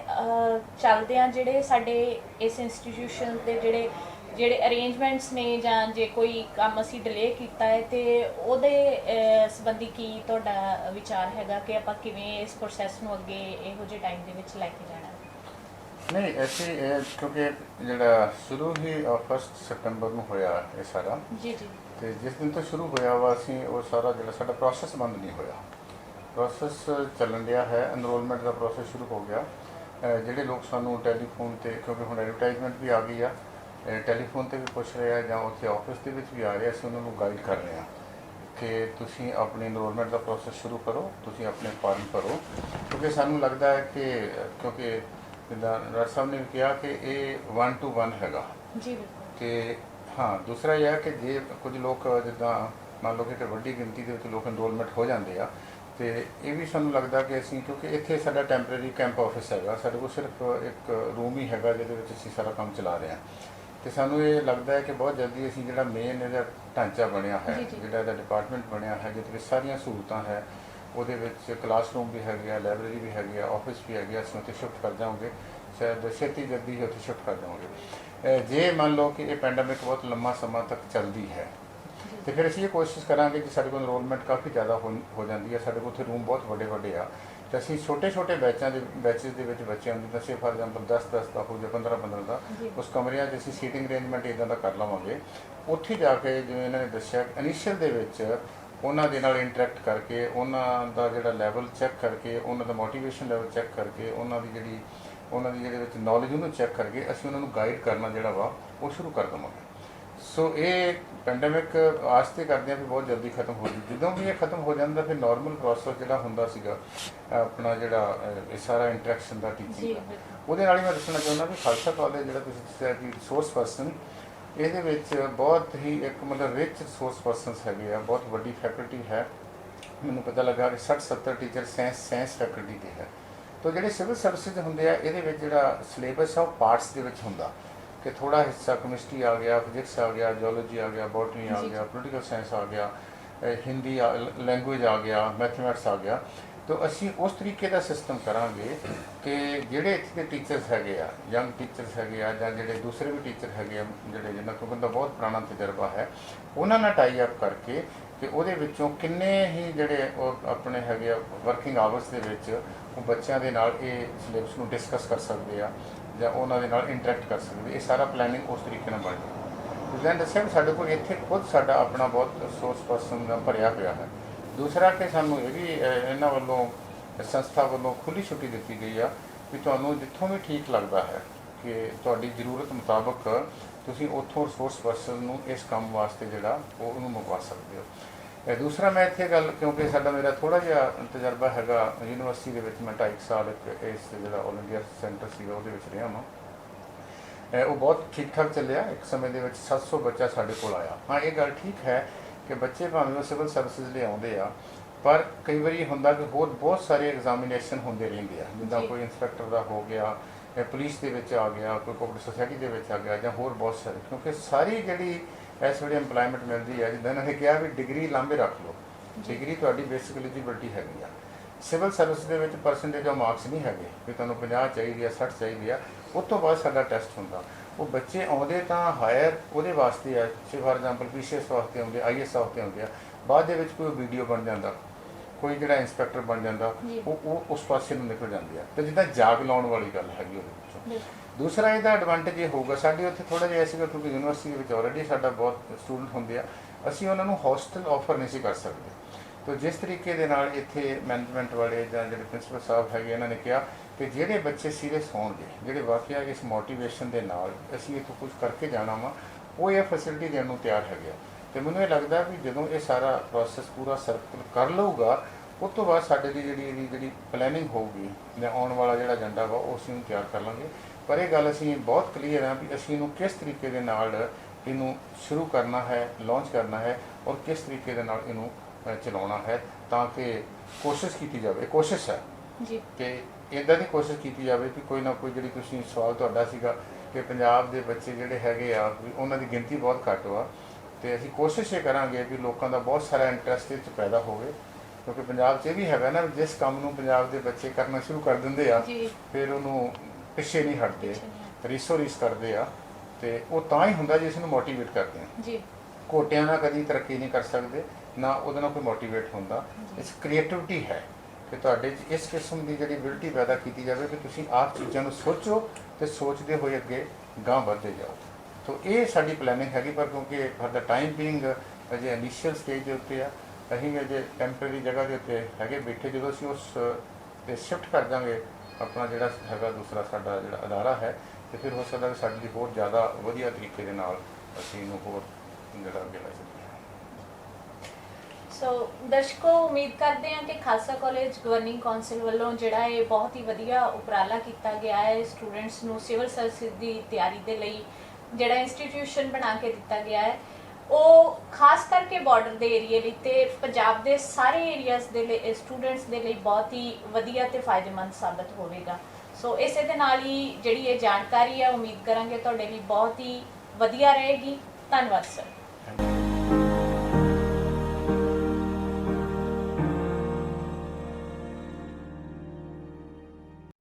ਚੱਲਦਿਆਂ ਜਿਹੜੇ ਸਾਡੇ ਇਸ ਇੰਸਟੀਟਿਊਸ਼ਨ ਦੇ ਜਿਹੜੇ ਅਰੇਂਜਮੈਂਟਸ ਨੇ, ਜਾਂ ਜੇ ਕੋਈ ਕੰਮ ਅਸੀਂ ਡਿਲੇ ਕੀਤਾ ਹੈ, ਤੇ ਉਹਦੇ ਸੰਬੰਧੀ ਕੀ ਤੁਹਾਡਾ ਵਿਚਾਰ ਹੈਗਾ ਕਿ ਆਪਾਂ ਕਿਵੇਂ ਇਸ ਪ੍ਰੋਸੈਸ ਨੂੰ ਅੱਗੇ ਇਹੋ ਜਿਹੇ ਟਾਈਮ ਦੇ ਵਿੱਚ ਲੈ ਕੇ ਜਾਣਾ? ਨਹੀਂ, ਅਸੀਂ ਕਿਉਂਕਿ ਜਿਹੜਾ ਸ਼ੁਰੂ ਹੀ 1 ਸਤੰਬਰ ਨੂੰ ਹੋਇਆ ਇਹ ਸਾਰਾ, ਜੀ ਜੀ, ਤੇ ਜਿਸ ਦਿਨ ਤੋਂ ਸ਼ੁਰੂ ਹੋਇਆ ਵਾ, ਅਸੀਂ ਉਹ ਸਾਰਾ ਜਿਹੜਾ ਸਾਡਾ ਪ੍ਰੋਸੈਸ ਬੰਦ ਨਹੀਂ ਹੋਇਆ, ਪ੍ਰੋਸੈਸ ਚੱਲਣ ਰਿਹਾ ਹੈ। ਐਨਰੋਲਮੈਂਟ ਦਾ ਪ੍ਰੋਸੈਸ ਸ਼ੁਰੂ ਹੋ ਗਿਆ। ਜਿਹੜੇ ਲੋਕ ਸਾਨੂੰ ਟੈਲੀਫੋਨ 'ਤੇ, ਕਿਉਂਕਿ ਹੁਣ ਐਡਵਰਟਾਈਜ਼ਮੈਂਟ ਵੀ ਆ ਗਈ ਆ, ਟੈਲੀਫੋਨ 'ਤੇ ਵੀ ਪੁੱਛ ਰਹੇ ਆ ਜਾਂ ਉੱਥੇ ਆਫਿਸ ਦੇ ਵਿੱਚ ਵੀ ਆ ਰਹੇ, ਅਸੀਂ ਉਹਨਾਂ ਨੂੰ ਗਾਈਡ ਕਰ ਰਹੇ ਹਾਂ ਕਿ ਤੁਸੀਂ ਆਪਣੀ ਐਨਰੋਲਮੈਂਟ ਦਾ ਪ੍ਰੋਸੈਸ ਸ਼ੁਰੂ ਕਰੋ, ਤੁਸੀਂ ਆਪਣੇ ਫਾਰਮ ਭਰੋ, ਕਿਉਂਕਿ ਸਾਨੂੰ ਲੱਗਦਾ ਹੈ ਕਿ ਕਿਉਂਕਿ ਜਿੱਦਾਂ ਡਾਕਟਰ ਸਾਹਿਬ ਨੇ ਵੀ ਕਿਹਾ ਕਿ ਇਹ 1 to 1 ਹੈਗਾ ਜੀ। ਤੇ ਹਾਂ, ਦੂਸਰਾ ਇਹ ਹੈ ਕਿ ਜੇ ਕੁਝ ਲੋਕ ਜਿੱਦਾਂ ਮੰਨ ਲਓ ਕਿ ਵੱਡੀ ਗਿਣਤੀ ਦੇ ਵਿੱਚ ਲੋਕ ਐਨਰੋਲਮੈਂਟ ਹੋ ਜਾਂਦੇ ਆ, ਤੇ ਇਹ ਵੀ ਸਾਨੂੰ ਲੱਗਦਾ ਕਿ ਅਸੀਂ, ਕਿਉਂਕਿ ਇੱਥੇ ਸਾਡਾ ਟੈਂਪਰੇਰੀ ਕੈਂਪ ਆਫਿਸ ਹੈਗਾ, ਸਾਡੇ ਕੋਲ ਸਿਰਫ ਇੱਕ ਰੂਮ ਹੀ ਹੈਗਾ ਜਿਹਦੇ ਵਿੱਚ ਅਸੀਂ ਸਾਰਾ ਕੰਮ ਚਲਾ ਰਹੇ ਹਾਂ, ਤੇ ਸਾਨੂੰ ਇਹ ਲੱਗਦਾ ਹੈ ਕਿ ਬਹੁਤ ਜਲਦੀ ਅਸੀਂ ਜਿਹੜਾ ਮੇਨ ਇਹਦਾ ਢਾਂਚਾ ਬਣਿਆ ਹੈ, ਜਿਹੜਾ ਇਹਦਾ ਡਿਪਾਰਟਮੈਂਟ ਬਣਿਆ ਹੈ, ਜਿਹਦੇ ਵਿੱਚ ਸਾਰੀਆਂ ਸਹੂਲਤਾਂ ਹੈ, ਉਹਦੇ ਵਿੱਚ ਕਲਾਸਰੂਮ ਵੀ ਹੈਗੇ ਆ, ਲਾਇਬ੍ਰੇਰੀ ਵੀ ਹੈਗੀ ਆ, ਆਫਿਸ ਵੀ ਹੈਗੀ ਆ, ਅਸੀਂ ਉੱਥੇ ਸ਼ਿਫਟ ਕਰ ਜਾਵਾਂਗੇ, ਸ਼ਾਇਦ ਛੇਤੀ ਜਲਦੀ ਹੀ ਉੱਥੇ ਸ਼ਿਫਟ ਕਰ ਜਾਵਾਂਗੇ। ਜੇ ਮੰਨ ਲਓ ਕਿ ਇਹ ਪੈਂਡੇਮਿਕ ਬਹੁਤ ਲੰਮਾ ਸਮਾਂ ਤੱਕ ਚੱਲਦੀ ਹੈ, ਤੇ ਫਿਰ ਅਸੀਂ ਇਹ ਕੋਸ਼ਿਸ਼ ਕਰਾਂਗੇ ਕਿ ਸਾਡੇ ਕੋਲ ਐਨਰੋਲਮੈਂਟ ਕਾਫੀ ਜ਼ਿਆਦਾ ਹੋ ਜਾਂਦੀ ਹੈ, ਸਾਡੇ ਕੋਲ ਉੱਥੇ ਰੂਮ ਬਹੁਤ ਵੱਡੇ ਵੱਡੇ ਆ, ਤੇ ਅਸੀਂ ਛੋਟੇ ਬੈਚਿਸ ਦੇ ਵਿੱਚ ਬੱਚਿਆਂ ਨੂੰ, ਜਿਵੇਂ ਫਾਰ ਐਗਜ਼ਾਮਪਲ 10-10 ਦਾ ਹੋ ਜਾਂ 15-15 ਦਾ, ਉਸ ਕਮਰਿਆਂ 'ਚ ਅਸੀਂ ਸੀਟਿੰਗ ਅਰੇਂਜਮੈਂਟ ਇੱਦਾਂ ਦਾ ਕਰ ਲਵਾਂਗੇ। ਉੱਥੇ ਜਾ ਕੇ ਜਿਵੇਂ ਇਹਨਾਂ ਨੇ ਦੱਸਿਆ, ਇਨੀਸ਼ੀਅਲ ਦੇ ਵਿੱਚ ਉਹਨਾਂ ਦੇ ਨਾਲ ਇੰਟਰੈਕਟ ਕਰਕੇ, ਉਹਨਾਂ ਦਾ ਜਿਹੜਾ ਲੈਵਲ ਚੈੱਕ ਕਰਕੇ, ਉਹਨਾਂ ਦਾ ਮੋਟੀਵੇਸ਼ਨ ਲੈਵਲ ਚੈੱਕ ਕਰਕੇ, ਉਹਨਾਂ ਦੀ ਜਿਹੜੇ ਵਿੱਚ ਨੌਲੇਜ ਉਹਨੂੰ ਚੈੱਕ ਕਰਕੇ, ਅਸੀਂ ਉਹਨਾਂ ਨੂੰ ਗਾਈਡ ਕਰਨਾ ਜਿਹੜਾ ਵਾ ਉਹ ਸ਼ੁਰੂ ਕਰ ਦੇਵਾਂਗੇ। ਸੋ ਇਹ ਪੈਂਡੇਮਿਕ ਆਸਤੇ ਕਰਦੇ ਹਾਂ ਵੀ ਬਹੁਤ ਜਲਦੀ ਖਤਮ ਹੋ ਜੂ। ਜਦੋਂ ਵੀ ਇਹ ਖਤਮ ਹੋ ਜਾਂਦਾ, ਫਿਰ ਨਾਰਮਲ ਪ੍ਰੋਸੈਸ ਜਿਹੜਾ ਹੁੰਦਾ ਸੀਗਾ ਆਪਣਾ, ਜਿਹੜਾ ਇਹ ਸਾਰਾ ਇੰਟਰੈਕਸ਼ਨ ਦਾ, ਟੀਚਿੰਗ ਦਾ, ਉਹਦੇ ਨਾਲ ਹੀ ਮੈਂ ਦੱਸਣਾ ਚਾਹੁੰਦਾ ਵੀ ਖਾਲਸਾ ਕਾਲਜ ਜਿਹੜਾ ਤੁਸੀਂ ਦੱਸਿਆ ਕਿ ਰਿਸੋਰਸ ਪਰਸਨ, ਇਹਦੇ ਵਿੱਚ ਬਹੁਤ ਹੀ ਇੱਕ ਮਤਲਬ ਰਿਚ ਰਿਸੋਰਸ ਪਰਸਨਸ ਹੈਗੇ ਆ, ਬਹੁਤ ਵੱਡੀ ਫੈਕਲਟੀ ਹੈ। ਮੈਨੂੰ ਪਤਾ ਲੱਗਾ ਕਿ 60-70 ਟੀਚਰ ਸਾਇੰਸ ਫੈਕਲਟੀ ਦੇ ਹੈ। ਤਾਂ ਜਿਹੜੇ ਸਿਵਲ ਸਰਵਿਸਿਜ਼ ਹੁੰਦੇ ਆ, ਇਹਦੇ ਵਿੱਚ ਜਿਹੜਾ ਸਿਲੇਬਸ ਆ ਉਹ ਪਾਰਟਸ ਦੇ ਵਿੱਚ ਹੁੰਦਾ, ਕਿ ਥੋੜਾ ਹਿੱਸਾ ਕੈਮਿਸਟਰੀ ਆ ਗਿਆ, ਫਿਜ਼ਿਕਸ ਆ ਗਿਆ, ਜੀਓਲੋਜੀ ਆ ਗਿਆ, ਬੋਟਨੀ ਆ ਗਿਆ, ਪੋਲੀਟੀਕਲ ਸਾਇੰਸ ਆ ਗਿਆ, ਹਿੰਦੀ ਲੈਂਗੁਏਜ ਆ ਗਿਆ, ਮੈਥਮੈਟਿਕਸ ਆ ਗਿਆ। ਤਾਂ ਅਸੀਂ ਉਸ ਤਰੀਕੇ ਦਾ ਸਿਸਟਮ ਕਰਾਂਗੇ ਕਿ ਜਿਹੜੇ ਇੱਥੇ ਦੇ ਟੀਚਰਸ ਹੈਗੇ ਆ, ਯੰਗ ਟੀਚਰਸ ਹੈਗੇ ਆ, ਜਾਂ ਜਿਹੜੇ ਦੂਸਰੇ ਵੀ ਟੀਚਰ ਹੈਗੇ ਆ, ਜਿਹੜੇ ਜਿਨ੍ਹਾਂ ਕੋਲ ਬਹੁਤ ਪੁਰਾਣਾ ਤਜਰਬਾ ਹੈ, ਉਹਨਾਂ ਨਾਲ ਟਾਈ ਅਪ ਕਰਕੇ ਕਿ ਉਹਦੇ ਵਿੱਚੋਂ ਕਿੰਨੇ ਹੀ ਜਿਹੜੇ ਉਹ ਆਪਣੇ ਹੈਗੇ ਆ ਵਰਕਿੰਗ ਆਵਰਸ ਦੇ ਵਿੱਚ ਉਹ ਬੱਚਿਆਂ ਦੇ ਨਾਲ ਇਹ ਸਿਲੇਬਸ ਨੂੰ ਡਿਸਕਸ ਕਰ ਸਕਦੇ ਆ ਜਾਂ ਉਹਨਾਂ ਦੇ ਨਾਲ ਇੰਟਰੈਕਟ ਕਰ ਸਕਦੇ। ਇਹ ਸਾਰਾ ਪਲੈਨਿੰਗ ਉਸ ਤਰੀਕੇ ਨਾਲ ਬਣਦੀ। ਜਿੱਦਾਂ ਦੱਸਿਆ ਵੀ ਸਾਡੇ ਕੋਲ ਇੱਥੇ ਖੁਦ ਸਾਡਾ ਆਪਣਾ ਬਹੁਤ ਰਿਸੋਰਸ ਪਰਸਨ ਦਾ ਭਰਿਆ ਪਿਆ ਹੈ। ਦੂਸਰਾ ਕਿ ਸਾਨੂੰ ਇਹ ਵੀ ਇਹਨਾਂ ਵੱਲੋਂ ਸੰਸਥਾ ਵੱਲੋਂ ਖੁੱਲ੍ਹੀ ਛੁੱਟੀ ਦਿੱਤੀ ਗਈ ਆ ਵੀ ਤੁਹਾਨੂੰ ਜਿੱਥੋਂ ਵੀ ਠੀਕ ਲੱਗਦਾ ਹੈ ਕਿ ਤੁਹਾਡੀ ਜ਼ਰੂਰਤ ਮੁਤਾਬਕ ਤੁਸੀਂ ਉੱਥੋਂ ਰਿਸੋਰਸ ਪਰਸਨ ਨੂੰ ਇਸ ਕੰਮ ਵਾਸਤੇ ਜਿਹੜਾ ਉਹਨੂੰ ਮੰਗਵਾ ਸਕਦੇ ਹੋ। ਦੂਸਰਾ ਮੈਂ ਇੱਥੇ ਗੱਲ, ਕਿਉਂਕਿ ਸਾਡਾ ਮੇਰਾ ਥੋੜ੍ਹਾ ਜਿਹਾ ਤਜਰਬਾ ਹੈਗਾ ਯੂਨੀਵਰਸਿਟੀ ਦੇ ਵਿੱਚ, ਮੈਂ 2.5 ਸਾਲ ਇਸ ਜਿਹੜਾ ਆਲ ਇੰਡੀਆ ਸੈਂਟਰ ਸੀਗਾ ਉਹਦੇ ਵਿੱਚ ਰਿਹਾ ਹਾਂ। ਉਹ ਬਹੁਤ ਠੀਕ ਠਾਕ ਚੱਲਿਆ। ਇੱਕ ਸਮੇਂ ਦੇ ਵਿੱਚ 700 ਬੱਚਾ ਸਾਡੇ ਕੋਲ ਆਇਆ। ਹਾਂ, ਇਹ ਗੱਲ ਠੀਕ ਹੈ ਕਿ ਬੱਚੇ ਭਾਵੇਂ ਉਹ ਸਿਵਲ ਸਰਵਿਸਿਜ਼ ਲਈ ਆਉਂਦੇ ਆ, ਪਰ ਕਈ ਵਾਰੀ ਹੁੰਦਾ ਕਿ ਹੋਰ ਬਹੁਤ ਸਾਰੇ ਐਗਜ਼ਾਮੀਨੇਸ਼ਨ ਹੁੰਦੇ ਰਹਿੰਦੇ ਆ, ਜਿੱਦਾਂ ਕੋਈ ਇੰਸਪੈਕਟਰ ਦਾ ਹੋ ਗਿਆ, ਪੁਲਿਸ ਦੇ ਵਿੱਚ ਆ ਗਿਆ, ਕੋਈ ਕੋਆਪਰੇਟਿਵ ਸੋਸਾਇਟੀ ਦੇ ਵਿੱਚ ਆ ਗਿਆ, ਜਾਂ ਹੋਰ ਬਹੁਤ ਸਾਰੇ। ਕਿਉਂਕਿ ਸਾਰੀ ਜਿਹੜੀ ਇਸ ਵੇਲੇ ਇੰਪਲਾਇਮੈਂਟ ਮਿਲਦੀ ਹੈ, ਜਿੱਦਾਂ ਇਹਨਾਂ ਨੇ ਕਿਹਾ ਵੀ ਡਿਗਰੀ ਲਾਂਭੇ ਰੱਖ ਲਓ, ਡਿਗਰੀ ਤੁਹਾਡੀ ਬੇਸਿਕ ਐਲੀਜੀਬਿਲਟੀ ਹੈਗੀ ਆ। ਸਿਵਲ ਸਰਵਿਸ ਦੇ ਵਿੱਚ ਪਰਸੈਂਟੇਜ ਆਫ ਮਾਰਕਸ ਨਹੀਂ ਹੈਗੇ ਵੀ ਤੁਹਾਨੂੰ 50 ਚਾਹੀਦੀ ਆ, 60 ਚਾਹੀਦੀ ਆ। ਉਸ ਤੋਂ ਬਾਅਦ ਸਾਡਾ ਟੈਸਟ ਹੁੰਦਾ। ਉਹ ਬੱਚੇ ਆਉਂਦੇ ਤਾਂ ਹਾਇਰ ਉਹਦੇ ਵਾਸਤੇ ਆ, ਫਾਰ ਐਗਜ਼ਾਮਪਲ PCS ਵਾਸਤੇ ਆਉਂਦੇ, IAS ਵਾਸਤੇ ਆਉਂਦੇ ਆ। ਬਾਅਦ ਦੇ ਵਿੱਚ ਕੋਈ ਵੀਡੀਓ ਬਣ ਜਾਂਦਾ, ਕੋਈ ਜਿਹੜਾ ਇੰਸਪੈਕਟਰ ਬਣ ਜਾਂਦਾ, ਉਹ ਉਸ ਪਾਸੇ ਨੂੰ ਨਿਕਲ ਜਾਂਦੇ ਆ। ਤੇ ਜਿੱਦਾਂ ਜਾਗ ਲਾਉਣ ਵਾਲੀ ਗੱਲ ਹੈਗੀ ਉਹਦੇ ਵਿੱਚੋਂ। ਦੂਸਰਾ ਇਹਦਾ ਐਡਵਾਂਟੇਜ ਇਹ ਹੋਊਗਾ, ਸਾਡੇ ਉੱਥੇ ਥੋੜ੍ਹਾ ਜਿਹਾ ਸੀਗਾ ਕਿਉਂਕਿ ਯੂਨੀਵਰਸਿਟੀ ਵਿੱਚ ਆਲਰੇਡੀ ਸਾਡਾ ਬਹੁਤ ਸਟੂਡੈਂਟ ਹੁੰਦੇ ਆ, ਅਸੀਂ ਉਹਨਾਂ ਨੂੰ ਹੋਸਟਲ ਆਫਰ ਨਹੀਂ ਸੀ ਕਰ ਸਕਦੇ। ਤਾਂ ਜਿਸ ਤਰੀਕੇ ਦੇ ਨਾਲ ਇੱਥੇ ਮੈਨੇਜਮੈਂਟ ਵਾਲੇ ਜਾਂ ਜਿਹੜੇ ਪ੍ਰਿੰਸੀਪਲ ਸਾਹਿਬ ਹੈਗੇ, ਇਹਨਾਂ ਨੇ ਕਿਹਾ ਕਿ ਜਿਹੜੇ ਬੱਚੇ ਸੀਰੀਅਸ ਹੋਣਗੇ, ਜਿਹੜੇ ਵਾਕਿਆ ਇਸ ਮੋਟੀਵੇਸ਼ਨ ਦੇ ਨਾਲ ਅਸੀਂ ਇੱਥੋਂ ਕੁਝ ਕਰਕੇ ਜਾਣਾ ਵਾ, ਉਹ ਇਹ ਫੈਸਿਲਿਟੀ ਦੇਣ ਨੂੰ ਤਿਆਰ ਹੈਗੇ ਆ। ਅਤੇ ਮੈਨੂੰ ਇਹ ਲੱਗਦਾ ਵੀ ਜਦੋਂ ਇਹ ਸਾਰਾ ਪ੍ਰੋਸੈਸ ਪੂਰਾ ਸਰਕਲ ਕਰ ਲਊਗਾ, ਉਸ ਤੋਂ ਬਾਅਦ ਸਾਡੇ ਦੀ ਜਿਹੜੀ ਪਲੈਨਿੰਗ ਹੋਊਗੀ ਜਾਂ ਆਉਣ ਵਾਲਾ ਜਿਹੜਾ ਏਜੰਡਾ ਵਾ ਉਹ ਅਸੀਂ ਤਿਆਰ ਕਰ ਲਾਂਗੇ। ਪਰ ਇਹ ਗੱਲ ਅਸੀਂ ਬਹੁਤ ਕਲੀਅਰ ਹਾਂ ਵੀ ਅਸੀਂ ਇਹਨੂੰ ਕਿਸ ਤਰੀਕੇ ਦੇ ਨਾਲ ਇਹਨੂੰ ਸ਼ੁਰੂ ਕਰਨਾ ਹੈ, ਲਾਂਚ ਕਰਨਾ ਹੈ, ਔਰ ਕਿਸ ਤਰੀਕੇ ਦੇ ਨਾਲ ਇਹਨੂੰ ਚਲਾਉਣਾ ਹੈ, ਤਾਂ ਕਿ ਕੋਸ਼ਿਸ਼ ਕੀਤੀ ਜਾਵੇ। ਕੋਸ਼ਿਸ਼ ਹੈ ਜੀ ਕਿ ਇੱਦਾਂ ਦੀ ਕੋਸ਼ਿਸ਼ ਕੀਤੀ ਜਾਵੇ ਕਿ ਕੋਈ ਨਾ ਕੋਈ, ਜਿਹੜੀ ਤੁਸੀਂ ਸਵਾਲ ਤੁਹਾਡਾ ਸੀਗਾ ਕਿ ਪੰਜਾਬ ਦੇ ਬੱਚੇ ਜਿਹੜੇ ਹੈਗੇ ਆ ਵੀ ਉਹਨਾਂ ਦੀ ਗਿਣਤੀ ਬਹੁਤ ਘੱਟ ਵਾ, ਅਤੇ ਅਸੀਂ ਕੋਸ਼ਿਸ਼ ਇਹ ਕਰਾਂਗੇ ਵੀ ਲੋਕਾਂ ਦਾ ਬਹੁਤ ਸਾਰਾ ਇੰਟਰਸਟ ਇਹ 'ਚ ਪੈਦਾ ਹੋਵੇ। ਕਿਉਂਕਿ ਪੰਜਾਬ 'ਚ ਇਹ ਵੀ ਹੈਗਾ ਨਾ, ਜਿਸ ਕੰਮ ਨੂੰ ਪੰਜਾਬ ਦੇ ਬੱਚੇ ਕਰਨਾ ਸ਼ੁਰੂ ਕਰ ਦਿੰਦੇ ਆ, ਫਿਰ ਉਹਨੂੰ ਪਿੱਛੇ ਨਹੀਂ ਹਟਦੇ, ਰੀਸੋ ਰੀਸ ਕਰਦੇ ਆ। ਅਤੇ ਉਹ ਤਾਂ ਹੀ ਹੁੰਦਾ ਜਿਸ ਨੂੰ ਮੋਟੀਵੇਟ ਕਰਦੇ ਆ। ਕੋਟਿਆਂ ਨਾਲ ਕਦੀ ਤਰੱਕੀ ਨਹੀਂ ਕਰ ਸਕਦੇ, ਨਾ ਉਹਦੇ ਨਾਲ ਕੋਈ ਮੋਟੀਵੇਟ ਹੁੰਦਾ। ਇਸ ਕ੍ਰੀਏਟਿਵਿਟੀ ਹੈ ਕਿ ਤੁਹਾਡੇ 'ਚ ਇਸ ਕਿਸਮ ਦੀ ਜਿਹੜੀ ਐਬਿਲਿਟੀ ਪੈਦਾ ਕੀਤੀ ਜਾਵੇ ਕਿ ਤੁਸੀਂ ਆਪ ਚੀਜ਼ਾਂ ਨੂੰ ਸੋਚੋ ਅਤੇ ਸੋਚਦੇ ਹੋਏ ਅੱਗੇ ਗਾਂਹ ਵੱਧਦੇ ਜਾਓ। ਸੋ ਇਹ ਸਾਡੀ ਪਲੈਨਿੰਗ ਹੈਗੀ। ਪਰ ਕਿਉਂਕਿ for the time being Ajay initial stage ਦੇ ਉੱਤੇ ਆ, ਅਸੀਂ ਅਜੇ ਟੈਂਪਰੇਰੀ ਜਗ੍ਹਾ ਦੇ ਉੱਤੇ ਹੈਗੇ ਬੈਠੇ। ਜਦੋਂ ਅਸੀਂ ਉਸ 'ਤੇ ਸ਼ਿਫਟ ਕਰ ਜਾਵਾਂਗੇ ਆਪਣਾ ਜਿਹੜਾ ਹੈਗਾ ਦੂਸਰਾ ਸਾਡਾ ਜਿਹੜਾ ਅਦਾਰਾ ਹੈ, ਅਤੇ ਫਿਰ ਹੋ ਸਕਦਾ ਕਿ ਸਾਡੇ ਲਈ ਹੋਰ ਜ਼ਿਆਦਾ ਵਧੀਆ ਤਰੀਕੇ ਦੇ ਨਾਲ ਅਸੀਂ ਇਹਨੂੰ ਹੋਰ ਜਿਹੜਾ ਅੱਗੇ ਲੈ ਸਕੀਏ। ਸੋ ਦਰਸ਼ਕੋ, ਉਮੀਦ ਕਰਦੇ ਹਾਂ ਕਿ ਖਾਲਸਾ ਕਾਲਜ ਗਵਰਨਿੰਗ ਕੌਂਸਲ ਵੱਲੋਂ ਜਿਹੜਾ ਇਹ ਬਹੁਤ ਹੀ ਵਧੀਆ ਉਪਰਾਲਾ ਕੀਤਾ ਗਿਆ ਹੈ, ਸਟੂਡੈਂਟਸ ਨੂੰ ਸਿਵਲ ਸਰਵਿਸ ਦੀ ਤਿਆਰੀ ਦੇ ਲਈ ਜਿਹੜਾ ਇੰਸਟੀਟਿਊਸ਼ਨ ਬਣਾ ਕੇ ਦਿੱਤਾ ਗਿਆ ਹੈ, ਉਹ ਖਾਸ ਕਰਕੇ ਬਾਰਡਰ ਦੇ ਏਰੀਏ ਲਈ ਤੇ ਪੰਜਾਬ ਦੇ ਸਾਰੇ ਏਰੀਆਜ਼ ਦੇ ਲਈ ਸਟੂਡੈਂਟਸ ਦੇ ਲਈ ਬਹੁਤ ਹੀ ਵਧੀਆ ਤੇ ਫਾਇਦੇਮੰਦ ਸਾਬਤ ਹੋਵੇਗਾ। ਸੋ ਇਸੇ ਦੇ ਨਾਲ ਹੀ ਜਿਹੜੀ ਇਹ ਜਾਣਕਾਰੀ ਹੈ, ਉਮੀਦ ਕਰਾਂਗੇ ਤੁਹਾਡੇ ਲਈ ਬਹੁਤ ਹੀ ਵਧੀਆ ਰਹੇਗੀ। ਧੰਨਵਾਦ ਸਰ।